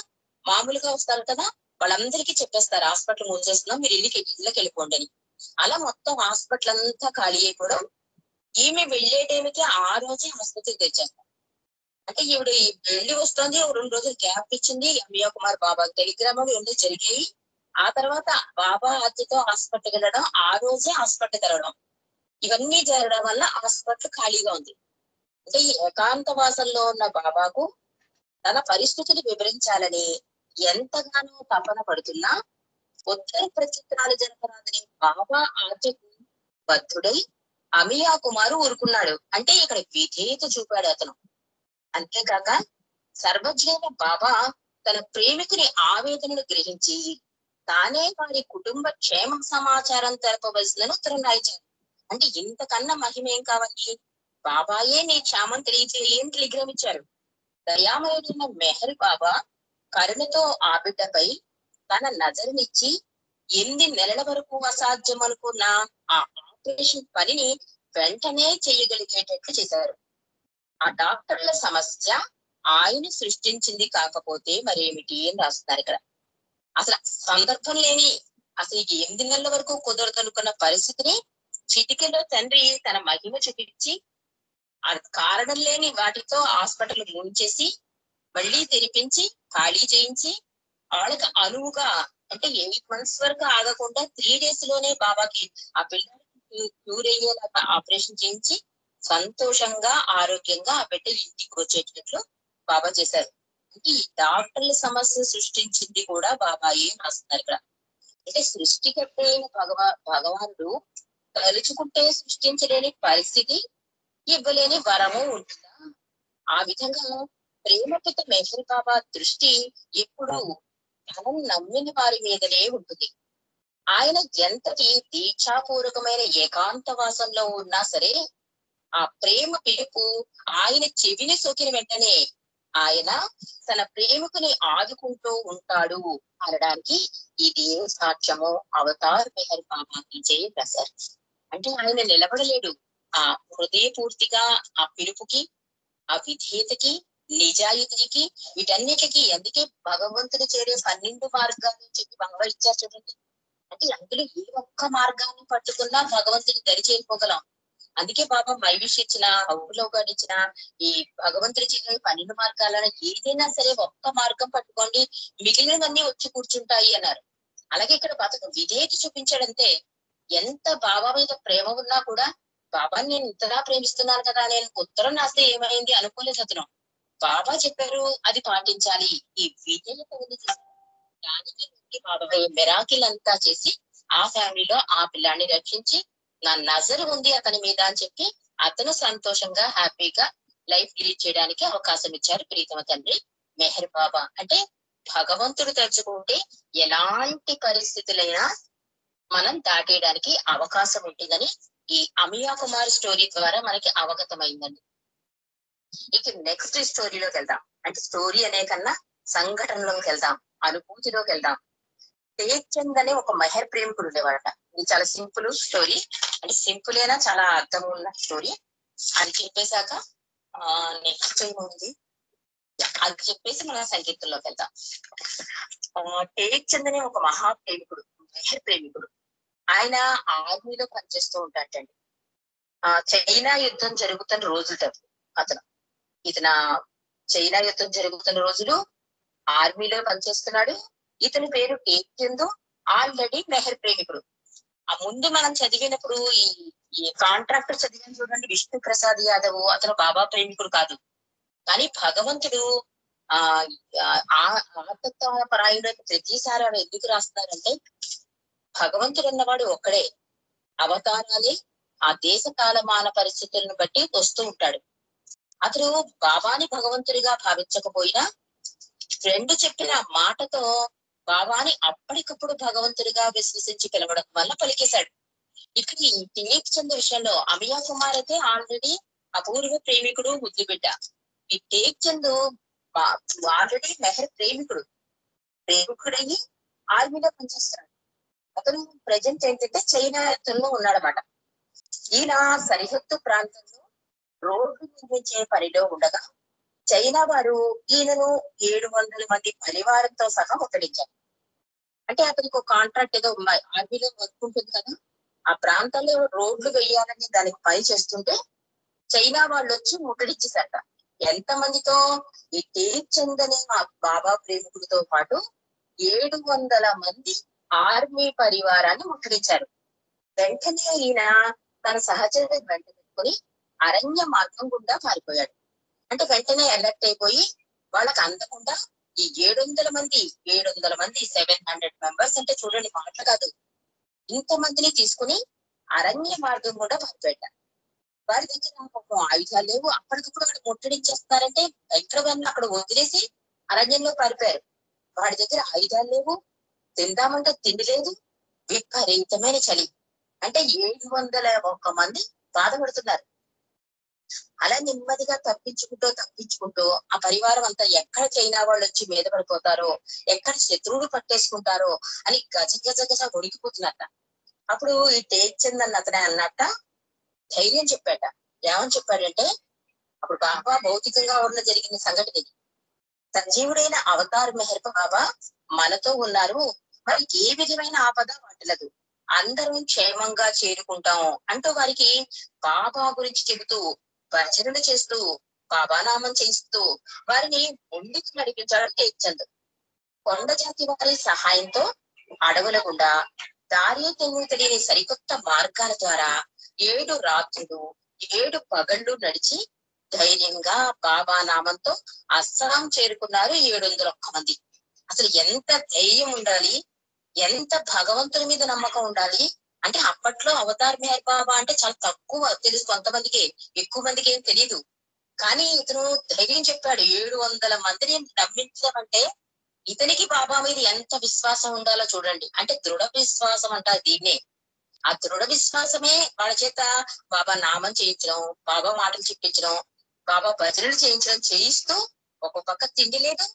Speaker 2: మామూలుగా వస్తారు కదా, వాళ్ళందరికీ చెప్పేస్తారు హాస్పిటల్ మూసేస్తున్నాం, మీరు ఇళ్ళకి వెళ్ళిపోండి అని. అలా మొత్తం హాస్పిటల్ అంతా ఖాళీ అయిపోవడం, ఈమె వెళ్లే టైంకి ఆ రోజే ఆసుపత్రికి తెచ్చేస్తారు. అంటే ఈవిడ వెళ్ళి వస్తుంది, 2 రోజులు గ్యాప్ ఇచ్చింది, అమియా కుమార్ బాబా టెలిగ్రామ్ ఇవన్నీ జరిగాయి. ఆ తర్వాత బాబా ఆజ్ఞతో హాస్పిటల్కి వెళ్ళడం, ఆ రోజే హాస్పిటల్ తెరవడం, ఇవన్నీ జరగడం వల్ల హాస్పిటల్ ఖాళీగా ఉంది. అంటే ఈ ఏకాంతవాసంలో ఉన్న బాబాకు తన పరిస్థితిని వివరించాలని ఎంతగానో తపన పడుతున్నా ఉత్తర ప్రచిత్రాలు జరపరాదని బాబా ఆజ్ఞకు బద్ధుడై అమియా కుమారు ఊరుకున్నాడు. అంటే ఇక్కడ విధేయత చూపాడు అతను. అంతేకాక సర్వజ్ఞైన బాబా తన ప్రేమికుని ఆవేదనను గ్రహించి తానే వారి కుటుంబ క్షేమ సమాచారం తెలపవలసిందని ఉత్తరం రాయించాడు. అంటే ఇంతకన్నా మహిమ ఏం కావాలి, బాబాయే నీ క్షేమం తెలియజేయం టెలిగ్రామ్ ఇచ్చారు. దయామయుడైన మెహర్ బాబా కరుణతో ఆ బిడ్డపై తన నజరునిచ్చి 8 నెలల వరకు అసాధ్యం అనుకున్న ఆ ఆపరేషన్ పనిని వెంటనే చేయగలిగేటట్లు చేశారు. ఆ డాక్టర్ల సమస్య ఆయన సృష్టించింది కాకపోతే మరేమిటి అని రాస్తున్నారు ఇక్కడ. అసలు సందర్భం లేని, అసలు 8 నెలల వరకు కుదరదనుకున్న పరిస్థితిని చిటికెలో తండ్రి తన మహిమ చూపించి కారణం లేని వాటితో హాస్పిటల్ ముంచేసి మళ్ళీ తెరిపించి ఖాళీ చేయించి వాళ్ళకి అనువుగా, అంటే 8 months వరకు ఆగకుండా 3 days లోనే బాబాకి ఆ పిల్లలకి క్యూర్ అయ్యేలాగా ఆపరేషన్ చేయించి సంతోషంగా ఆరోగ్యంగా ఆ బిడ్డ ఇంటికి వచ్చేటట్లు బాబా చేశారు. అంటే ఈ డాక్టర్ల సమస్య సృష్టించింది కూడా బాబాయే రాస్తున్నారు ఇక్కడ. అంటే సృష్టికర్త అయిన భగవానుడు తలుచుకుంటే సృష్టించలేని పరిస్థితి, ఇవ్వలేని వరము ఉంటుందా? ఆ విధంగా ప్రేమపిత మెహర్ బాబా దృష్టి ఎప్పుడు తనను నమ్మిన వారి మీదనే ఉంటుంది. ఆయన ఎంతటి దీక్షాపూర్వకమైన ఏకాంతవాసంలో ఉన్నా సరే ఆ ప్రేమ పిలుపు ఆయన చెవిని సోకిన వెంటనే ఆయన తన ప్రేమికుని ఆదుకుంటూ ఉంటాడు అనడానికి ఇదే సాక్ష్యము అవతార్ మెహర్ బాబాకి జయ ప్రసాద్. అంటే ఆయన నిలబడలేడు, ఆ హృదయపూర్తిగా ఆ పిలుపుకి, ఆ విధేయతకి, నిజాయితీకి, వీటన్నిటికి. అందుకే భగవంతుడు చేరే 12 మార్గాలు చెప్పి బాబా ఇచ్చారు చూడండి. అంటే అందులో ఏ ఒక్క మార్గాన్ని పట్టుకున్నా భగవంతుని దరి చేరుకోగలం. అందుకే బాబా మైవిష్ ఇచ్చిన, హౌలో ఇచ్చిన ఈ భగవంతుడి చేరే 12 మార్గాలను ఏదైనా సరే ఒక్క మార్గం పట్టుకోండి, మిగిలినవన్నీ వచ్చి కూర్చుంటాయి అన్నారు. అలాగే ఇక్కడ బతుకు విధేయత చూపించాడంతే. ఎంత బాబా మీద ప్రేమ ఉన్నా కూడా, బాబాని నేను ఇంతగా ప్రేమిస్తున్నాను కదా, నేను ఉత్తరం రాస్తే ఏమైంది అనుకోలేదు అతను. బాబా చెప్పారు అది పాటించాలి, ఈ విధేయత ఉంది. దానికి బాబా మెరాకిల్ అంతా చేసి ఆ ఫ్యామిలీలో ఆ పిల్లాన్ని రక్షించి నా నజరు ఉంది అతని మీద అని చెప్పి అతను సంతోషంగా హ్యాపీగా లైఫ్ లీడ్ చేయడానికి అవకాశం ఇచ్చారు ప్రీతమ తండ్రి మెహర్ బాబా. అంటే భగవంతుడు తలుచుకుంటే ఎలాంటి పరిస్థితులైనా మనం దాటేయడానికి అవకాశం ఉంటుందని ఈ అమియా కుమార్ స్టోరీ ద్వారా మనకి అవగతమైందండి. ఇక నెక్స్ట్ స్టోరీలోకి వెళ్దాం. అంటే స్టోరీ అనే కన్నా సంఘటనలోకి వెళ్దాం, అనుభూతిలోకి వెళ్దాం. తేజ్చంద్ అనే ఒక మెహర్ ప్రేమికుడు ఉండేవాడట. ఇది చాలా సింపుల్ స్టోరీ, అంటే సింపుల్ అయినా చాలా అర్థం ఉన్న స్టోరీ. అది చెప్పేశాక నెక్స్ట్ ఏముంది అది చెప్పేసి మనం సంగీతంలోకి వెళ్దాం. తేజ్చంద్ అనే ఒక మహా ప్రేమికుడు, మెహర్ ప్రేమికుడు. ఆయన ఆర్మీలో పనిచేస్తూ ఉంటాడండి. చైనా యుద్ధం జరుగుతున్న రోజులు ఇతను చైనా యుద్ధం జరుగుతున్న రోజులు ఆర్మీలో పనిచేస్తున్నాడు. ఇతని పేరు టేక్ చంద్, ఆల్రెడీ మెహర్ ప్రేమికుడు. ఆ ముందు మనం చదివినప్పుడు ఈ కాంట్రాక్టర్ చదివిన చూడండి, విష్ణు ప్రసాద్ యాదవ్, అతను బాబా ప్రేమికుడు కాదు. కానీ భగవంతుడు పరాయుడు ప్రతిసారి ఆవిడ ఎందుకు రాస్తున్నారంటే, భగవంతుడు అన్నవాడు ఒక్కడే, అవతారాలే ఆ దేశ కాలమాన పరిస్థితులను బట్టి వస్తూ ఉంటాడు. అతడు బాబాని భగవంతుడిగా భావించకపోయినా ఫ్రెండ్ చెప్పిన మాటతో బాబాని అప్పటికప్పుడు భగవంతుడిగా విశ్వసించి పిలవడం వల్ల పలికేశాడు. ఇక్కడ ఈ టేక్ చంద్ విషయంలో అమియా కుమార్ అయితే ఆల్రెడీ అపూర్వ ప్రేమికుడు, ముద్దు బిడ్డ. ఈ టేక్ చంద్ ఆల్రెడీ మెహర్ ప్రేమికుడయ్యి ఆర్మీలో పనిచేస్తున్నాడు. అతను ప్రజెంట్ ఏంటంటే చైనాలో ఉన్నాడనమాట. ఈయన సరిహద్దు ప్రాంతంలో రోడ్డు నిర్మించే పనిలో ఉండగా చైనా వారు ఈయనను 700 మంది పరివారంతో సహా ముట్టడించారు. అంటే అతనికి ఒక కాంట్రాక్ట్ ఏదో ఆర్మీలో వర్క్ ఉంటుంది కదా, ఆ ప్రాంతాల్లో రోడ్లు వేయాలని దానికి పని చేస్తుంటే చైనా వాళ్ళు వచ్చి ముట్టడించేశారట. ఎంత మందితో? ఈ టేక్ చంద్ అనే బాబా ప్రేమికుడితో పాటు 700 మంది ఆర్మీ పరివారాన్ని ముట్టడించారు. వెంటనే ఈయన తన సహచరుడు వెంట పెట్టుకుని అరణ్య మార్గం గుండా పారిపోయాడు. అంటే వెంటనే అలర్ట్ అయిపోయి వాళ్ళకి అందకుండా ఈ 700 మంది 700 మెంబర్స్ అంటే చూడండి, మాట కాదు, ఇంతమందిని తీసుకుని అరణ్య మార్గం కూడా పారిపోయాడు. వారి దగ్గర ఆయుధాలు లేవు. అప్పటికప్పుడు వాడు ముట్టడించేస్తారంటే ఎక్కడ వాళ్ళని అక్కడ వదిలేసి అరణ్యంలో పారిపోయారు. వాడి దగ్గర ఆయుధాలు లేవు, తిందామంటే తిండి లేదు, విపరీతమైన చలి. అంటే 701 మంది బాధపడుతున్నారు. అలా నెమ్మదిగా తప్పించుకుంటూ ఆ పరివారం అంతా ఎక్కడ చైనా వాళ్ళు వచ్చి మీద పడిపోతారో, ఎక్కడ శత్రువులు పట్టేసుకుంటారో అని గజ ఉడికిపోతున్నట్ట. అప్పుడు ఈ టేక్ చంద్ అన్న అతనే అన్నట్ట ధైర్యం చెప్పాట. ఏమని చెప్పాడంటే, అప్పుడు బాబా భౌతికంగా ఉన్న జరిగిన సంఘటన ఇది. సంజీవుడైన అవతార్ మెహర్ బాబా మనతో ఉన్నారు, మరి ఏ విధమైన ఆపద వాటిల్లదు, అందరం క్షేమంగా చేరుకుంటాం అంటూ వారికి బాబా గురించి చెబుతూ భజనలు చేస్తూ బాబానామం చేస్తూ వారిని ముందుకు నడిపించాడు టేక్ చంద్. కొండ జాతి వారి సహాయంతో అడవుల గుండా దారి తెలియని సరికొత్త మార్గాల ద్వారా 7 రాత్రులు 7 పగళ్ళు నడిచి ధైర్యంగా బాబా నామంతో అస్సాం చేరుకున్నారు 701 మంది. అసలు ఎంత ధైర్యం ఉండాలి, ఎంత భగవంతుని మీద నమ్మకం ఉండాలి. అంటే అప్పట్లో అవతార్ మెహర్ బాబా అంటే చాలా తక్కువ తెలుసు కొంతమందికి, ఎక్కువ మందికి ఏం తెలియదు. కానీ ఇతను ధైర్యం చెప్పాడు. 700 మందిని నమ్మించామంటే ఇతనికి బాబా మీద ఎంత విశ్వాసం ఉండాలో చూడండి. అంటే దృఢ విశ్వాసం అంటారు దీన్నే. ఆ దృఢ విశ్వాసమే వాళ్ళ చేత బాబా నామం చేయించడం, బాబా మాటలు చెప్పించడం, బాబా భజనలు చేయించడం చేయిస్తూ ఒక పక్క తిండి లేదు,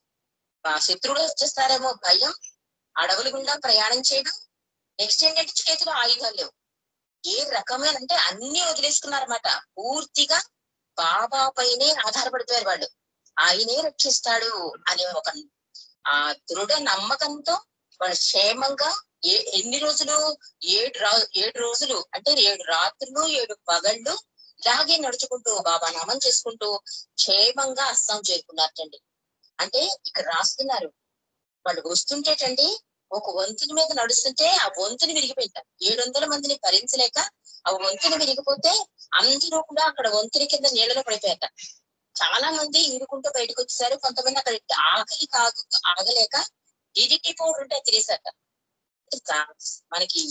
Speaker 2: శత్రువులు వచ్చేస్తారేమో భయం, అడవుల గుండా ప్రయాణం చేయడం, నెక్స్ట్ ఏంటంటే చేతిలో ఆయుధాలు లేవు. ఏ రకమైన అంటే అన్ని వదిలేసుకున్నారన్నమాట. పూర్తిగా బాబా పైనే ఆధారపడిపోయారు వాళ్ళు. ఆయనే రక్షిస్తాడు అనే ఒక ఆ దృఢ నమ్మకంతో వాళ్ళు క్షేమంగా ఎన్ని రోజులు 7 రోజులు అంటే 7 రాత్రులు 7 పగళ్ళు ఇలాగే నడుచుకుంటూ బాబా నామం చేసుకుంటూ క్షేమంగా అస్సాం చేరుకున్నారటండి. అంటే ఇక్కడ రాస్తున్నారు, వాళ్ళు వస్తుంటేటండి ఒక వంతుని మీద నడుస్తుంటే ఆ వంతుని విరిగిపోయింటారు. 700 మందిని భరించలేక ఆ వంతుని విరిగిపోతే అందరూ కూడా అక్కడ వంతుని కింద నీళ్ళలో పడిపోయాట. చాలా మంది ఈడుకుంటూ బయటకు వచ్చేసారు. కొంతమంది అక్కడ ఆకలి ఆగలేక డిడిటీ పౌడర్ ఉంటే తినేసాట. మనకి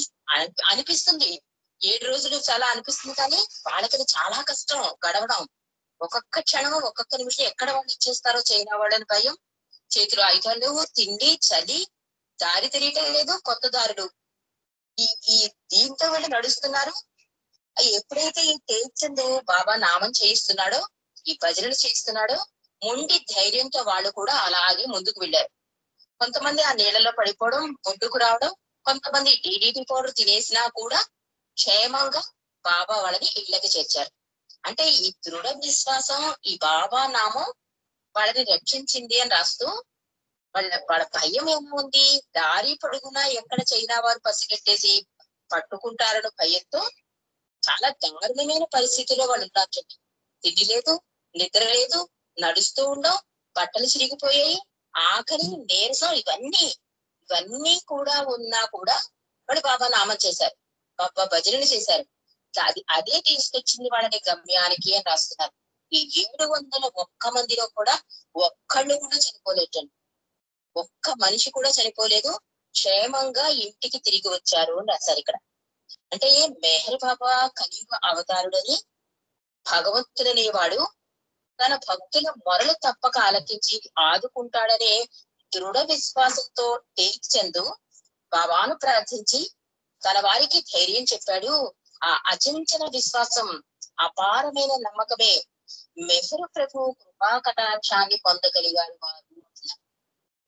Speaker 2: అనిపిస్తుంది 7 రోజులు చాలా అనిపిస్తుంది, కానీ వాళ్ళకి చాలా కష్టం గడవడం. ఒక్కొక్క క్షణం ఒక్కొక్క నిమిషం ఎక్కడ వాళ్ళు ఇచ్చేస్తారో చైనా వాళ్ళని భయం, చేతిలో ఆయుధాలు లేవు, తిండి చలి, దారి తెలియటం లేదు, కొత్త దారులు. ఈ దీంతో వీళ్ళు నడుస్తున్నారు. ఎప్పుడైతే ఈ టేక్ చంద్ బాబా నామం చేయిస్తున్నాడో, ఈ భజనలు చేస్తున్నాడో, మొండి ధైర్యంతో వాళ్ళు కూడా అలాగే ముందుకు వెళ్ళారు. కొంతమంది ఆ నీళ్ళలో పడిపోవడం, ఒడ్డుకు రావడం, కొంతమంది డిడిటి పౌడర్ తినేసినా కూడా క్షేమంగా బాబా వాళ్ళని ఇళ్ళకి చేర్చారు. అంటే ఈ దృఢ విశ్వాసం, ఈ బాబా నామం వాళ్ళని రక్షించింది అని రాస్తూ, వాళ్ళ భయం ఏముంది, దారి పొడుగునా ఎక్కడ చైనా వారు పసిగట్టేసి పట్టుకుంటారని భయంతో చాలా దారుణమైన పరిస్థితిలో వాళ్ళు ఉన్నారు. తిండి లేదు, నిద్ర లేదు, నడుస్తూ ఉండవు, బట్టలు చిరిగిపోయాయి, ఆకలి, నీరసం, ఇవన్నీ ఇవన్నీ కూడా ఉన్నా కూడా వాళ్ళు బాబా నామం చేశారు, బాబా భజనలు చేశారు. అదే తీసుకొచ్చింది వాళ్ళని గమ్యానికి అని రాస్తున్నారు. ఈ 701 మందిలో కూడా ఒక్కళ్ళు కూడా చనిపోలేదండి, ఒక్క మనిషి కూడా చనిపోలేదు, క్షేమంగా ఇంటికి తిరిగి వచ్చారు అని రాశారు ఇక్కడ. అంటే మెహర్ బాబా కలియుగ అవతారుడని, భగవంతుడనేవాడు తన భక్తుల మొరలు తప్పక ఆలకించి ఆదుకుంటాడనే దృఢ విశ్వాసంతో టేక్చందు బాబాను ప్రార్థించి తన వారికి ధైర్యం చెప్పాడు. ఆ అచంచల విశ్వాసం, అపారమైన నమ్మకమే మెహరు ప్రభు కృపా కటాక్షాన్ని పొందగలిగాడు వారు.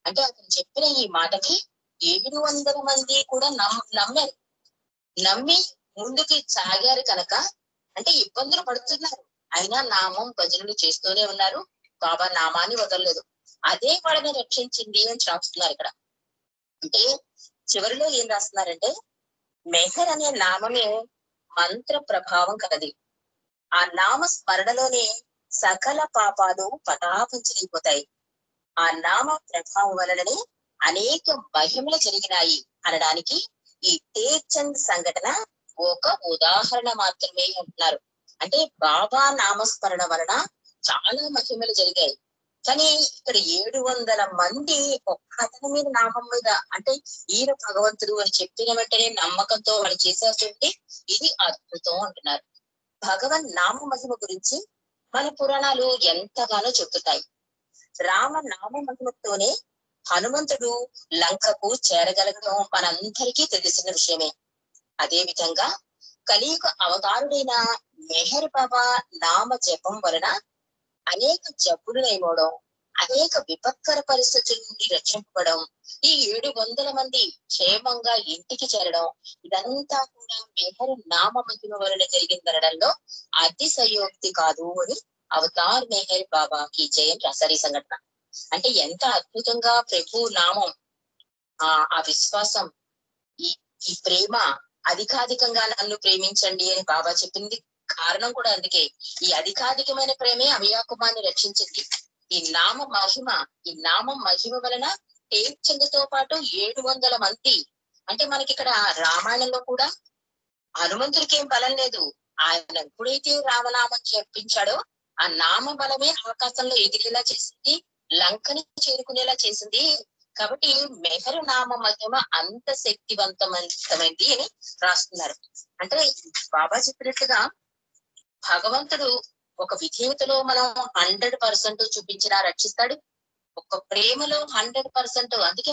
Speaker 2: అంటే అతను చెప్పిన ఈ మాటకి 700 మంది కూడా నమ్మారు, నమ్మి ముందుకి సాగారు కనుక, అంటే ఇబ్బందులు పడుతున్నారు అయినా నామం భజనలు చేస్తూనే ఉన్నారు, బాబా నామాన్ని వదలలేదు, అదే వాళ్ళని రక్షించింది అని రాస్తున్నారు ఇక్కడ. అంటే చివరిలో ఏం రాస్తున్నారంటే, మెహర్ అనే నామమే మంత్ర ప్రభావం కలది, ఆ నామ స్మరణలోనే సకల పాపాలు పటాపంచలైపోతాయి, ఆ నామ ప్రభావం వలననే అనేక మహిమలు జరిగినాయి అనడానికి ఈ టేక్చంద్ సంఘటన ఒక ఉదాహరణ మాత్రమే అంటున్నారు. అంటే బాబా నామస్మరణ వలన చాలా మహిమలు జరిగాయి, కానీ ఇక్కడ 700 మంది ఒక్క అతని మీద నామం మీద, అంటే ఈయన భగవంతుడు అని చెప్పిన వెంటనే నమ్మకంతో వాళ్ళు చేసేటువంటి ఇది అద్భుతం అంటున్నారు. భగవన్ నామ మహిమ గురించి మన పురాణాలు ఎంతగానో చెప్తున్నాయి. రామ నామ మహిమతోనే హనుమంతుడు లంకకు చేరగలగడం మనందరికీ తెలిసిన విషయమే. అదే విధంగా కలియుగ అవతారుడైన మెహర్ బాబా నామ జపం వలన అనేక జబ్బులు నయమవడం, అనేక విపత్కర పరిస్థితుల నుండి రక్షింపబడం, ఈ 700 మంది క్షేమంగా ఇంటికి చేరడం, ఇదంతా కూడా మెహర్ నామ మహిమ వలన జరిగిందనడంలో అతిశయోక్తి కాదు అని అవతార్ మెహర్ బాబాకి జయం రాశారు ఈ సంఘటన. అంటే ఎంత అద్భుతంగా ప్రభు నామం, ఆ విశ్వాసం, ఈ ఈ ప్రేమ, అధికాధికంగా నన్ను ప్రేమించండి అని బాబా చెప్పింది కారణం కూడా అందుకే. ఈ అధికాధికమైన ప్రేమే అవియాకుమాన్ని రక్షించింది. ఈ నామ మహిమ, ఈ నామం మహిమ వలన టేక్చంద్తో పాటు 700 మంది, అంటే మనకి ఇక్కడ రామాయణంలో కూడా హనుమంతుడికి ఏం బలం లేదు, ఆయన ఎప్పుడైతే రామనామం చెప్పించాడో ఆ నామ బలమే ఆకాశంలో ఎగిరేలా చేసింది, లంకని చేరుకునేలా చేసింది. కాబట్టి మెహర్ నామ మహిమ అంత శక్తివంతమైంది అని రాస్తున్నారు. అంటే బాబా చెప్పినట్లుగా భగవంతుడు ఒక విధేయతలో మనం 100% చూపించినా రక్షిస్తాడు, ఒక ప్రేమలో 100%. అందుకే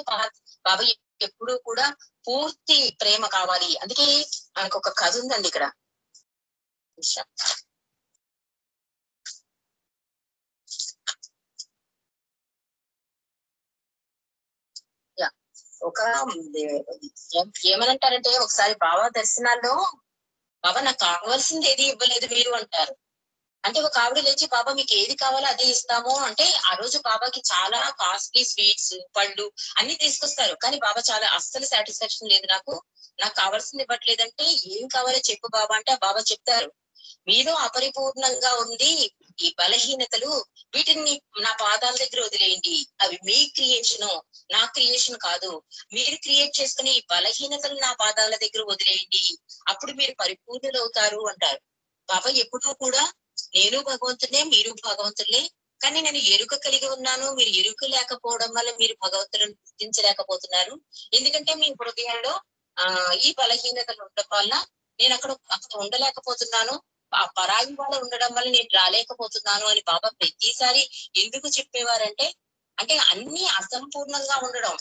Speaker 2: బాబా ఎప్పుడు కూడా పూర్తి ప్రేమ కావాలి. అందుకే మనకు ఒక కథ ఉందండి ఇక్కడ. ఒక ఏమనంటారంటే, ఒకసారి బాబా దర్శనాల్లో బాబా నాకు కావాల్సింది ఏది ఇవ్వలేదు మీరు అంటారు. అంటే ఒక ఆవిడ లేచి బాబా మీకు ఏది కావాలో అదే ఇస్తాము అంటే, ఆ రోజు బాబాకి చాలా కాస్ట్లీ స్వీట్స్, పళ్ళు అన్ని తీసుకొస్తారు. కానీ బాబా చాలా అస్సలు సాటిస్ఫాక్షన్ లేదు, నాకు కావాల్సింది ఇవ్వట్లేదంటే, ఏం కావాలో చెప్పు బాబా అంటే ఆ బాబా చెప్తారు, మీలో అపరిపూర్ణంగా ఉంది ఈ బలహీనతలు, వీటిని నా పాదాల దగ్గర వదిలేయండి, అవి మీ క్రియేషన్, నా క్రియేషన్ కాదు, మీరు క్రియేట్ చేసుకుని ఈ బలహీనతలు నా పాదాల దగ్గర వదిలేయండి, అప్పుడు మీరు పరిపూర్ణులు అవుతారు అంటారు. బాబా ఎప్పుడూ కూడా నేను భగవంతుడే, మీరు భగవంతులే, కానీ నేను ఎరుక కలిగి ఉన్నాను, మీరు ఎరుక లేకపోవడం వల్ల మీరు భగవంతులను గుర్తించలేకపోతున్నారు. ఎందుకంటే మీ హృదయాల్లో ఈ బలహీనతలు ఉండడం వల్ల నేను అక్కడ ఉండలేకపోతున్నాను, ఆ పరాయి వాళ్ళు ఉండడం వల్ల నేను రాలేకపోతున్నాను అని బాబా ప్రతిసారి ఎందుకు చెప్పేవారంటే, అంటే అన్ని అసంపూర్ణంగా ఉండడం,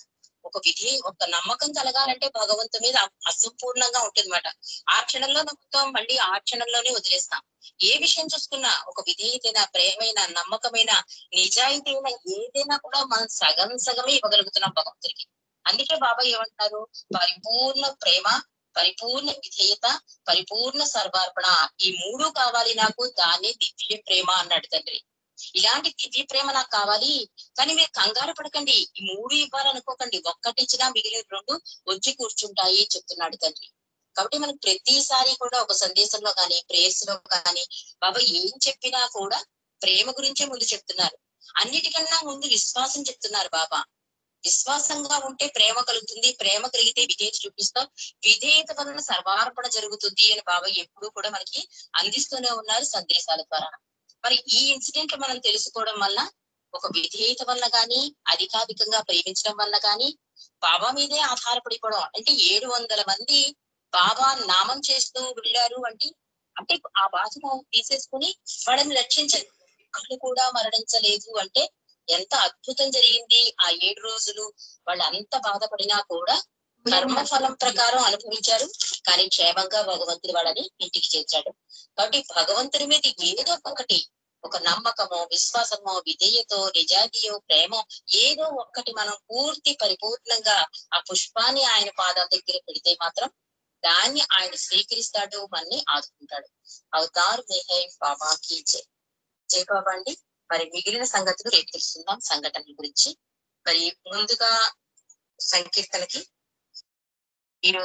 Speaker 2: ఒక నమ్మకం కలగాలంటే భగవంతు మీద అసంపూర్ణంగా ఉంటుందన్నమాట. ఆ క్షణంలో నమ్ముతాం, మళ్ళీ ఆ క్షణంలోనే వదిలేస్తాం. ఏ విషయం చూసుకున్నా ఒక విధేయతైన, ప్రేమైన, నమ్మకమైన, నిజాయితీ అయినా ఏదైనా కూడా మనం సగం సగమే ఇవ్వగలుగుతున్నాం భగవంతుడికి. అందుకే బాబా ఏమంటారు, పరిపూర్ణ ప్రేమ, పరిపూర్ణ విధేయత, పరిపూర్ణ సర్వార్పణ, ఈ 3 కావాలి నాకు, దాన్ని దివ్య ప్రేమ అన్నాడు తండ్రి. ఇలాంటి దివ్య ప్రేమ నాకు కావాలి, కానీ మీరు కంగారు పడకండి, ఈ 3 ఇవ్వాలనుకోకండి, ఒక్కటి ఇచ్చినా మిగిలిన 2 వచ్చి కూర్చుంటాయి చెప్తున్నాడు తండ్రి. కాబట్టి మనకు ప్రతిసారి కూడా ఒక సందేశంలో కానీ, ప్రేయర్స్ లో కానీ బాబా ఏం చెప్పినా కూడా ప్రేమ గురించే ముందు చెప్తున్నారు. అన్నిటికన్నా ముందు విశ్వాసం చెప్తున్నారు బాబా. విశ్వాసంగా ఉంటే ప్రేమ కలుగుతుంది, ప్రేమ కలిగితే విధేయత చూపిస్తాం, విధేయత వలన సర్వార్పణ జరుగుతుంది అని బాబాయ్ ఎప్పుడూ కూడా మనకి అందిస్తూనే ఉన్నారు సందేశాల ద్వారా. మరి ఈ ఇన్సిడెంట్ మనం తెలుసుకోవడం వల్ల ఒక విధేయత వల్ల గాని, అధికాధికంగా ప్రేమించడం వల్ల గాని, బాబా మీదే ఆధారపడిపోవడం అంటే 700 మంది బాబా నామం చేస్తూ వెళ్ళారు అంటే అంటే ఆ బాధను తీసేసుకుని వాళ్ళని రక్షించారు. వాళ్ళు కూడా మరణించలేదు అంటే ఎంత అద్భుతం జరిగింది. ఆ 7 రోజులు వాళ్ళు అంత బాధపడినా కూడా కర్మఫలం ప్రకారం అనుభవించారు, కానీ క్షేమంగా భగవంతుడు వాళ్ళని ఇంటికి చేర్చాడు. కాబట్టి భగవంతుడి మీద ఏదో ఒకటి, ఒక నమ్మకమో, విశ్వాసమో, విధేయతో, నిజాయితీయో, ప్రేమో ఏదో ఒక్కటి మనం పూర్తి పరిపూర్ణంగా ఆ పుష్పాన్ని ఆయన పాదాల దగ్గర పెడితే మాత్రం దాన్ని ఆయన స్వీకరిస్తాడు, మనని ఆదుకుంటాడు. అవతార్ మెహై బాబా కీ జై. జై బాబా అండి. మరి మిగిలిన సంగతులు రేపు తెలుసుకుందాం, సంఘటనల గురించి. మరి ముందుగా సంకీర్తనకి ఈరోజు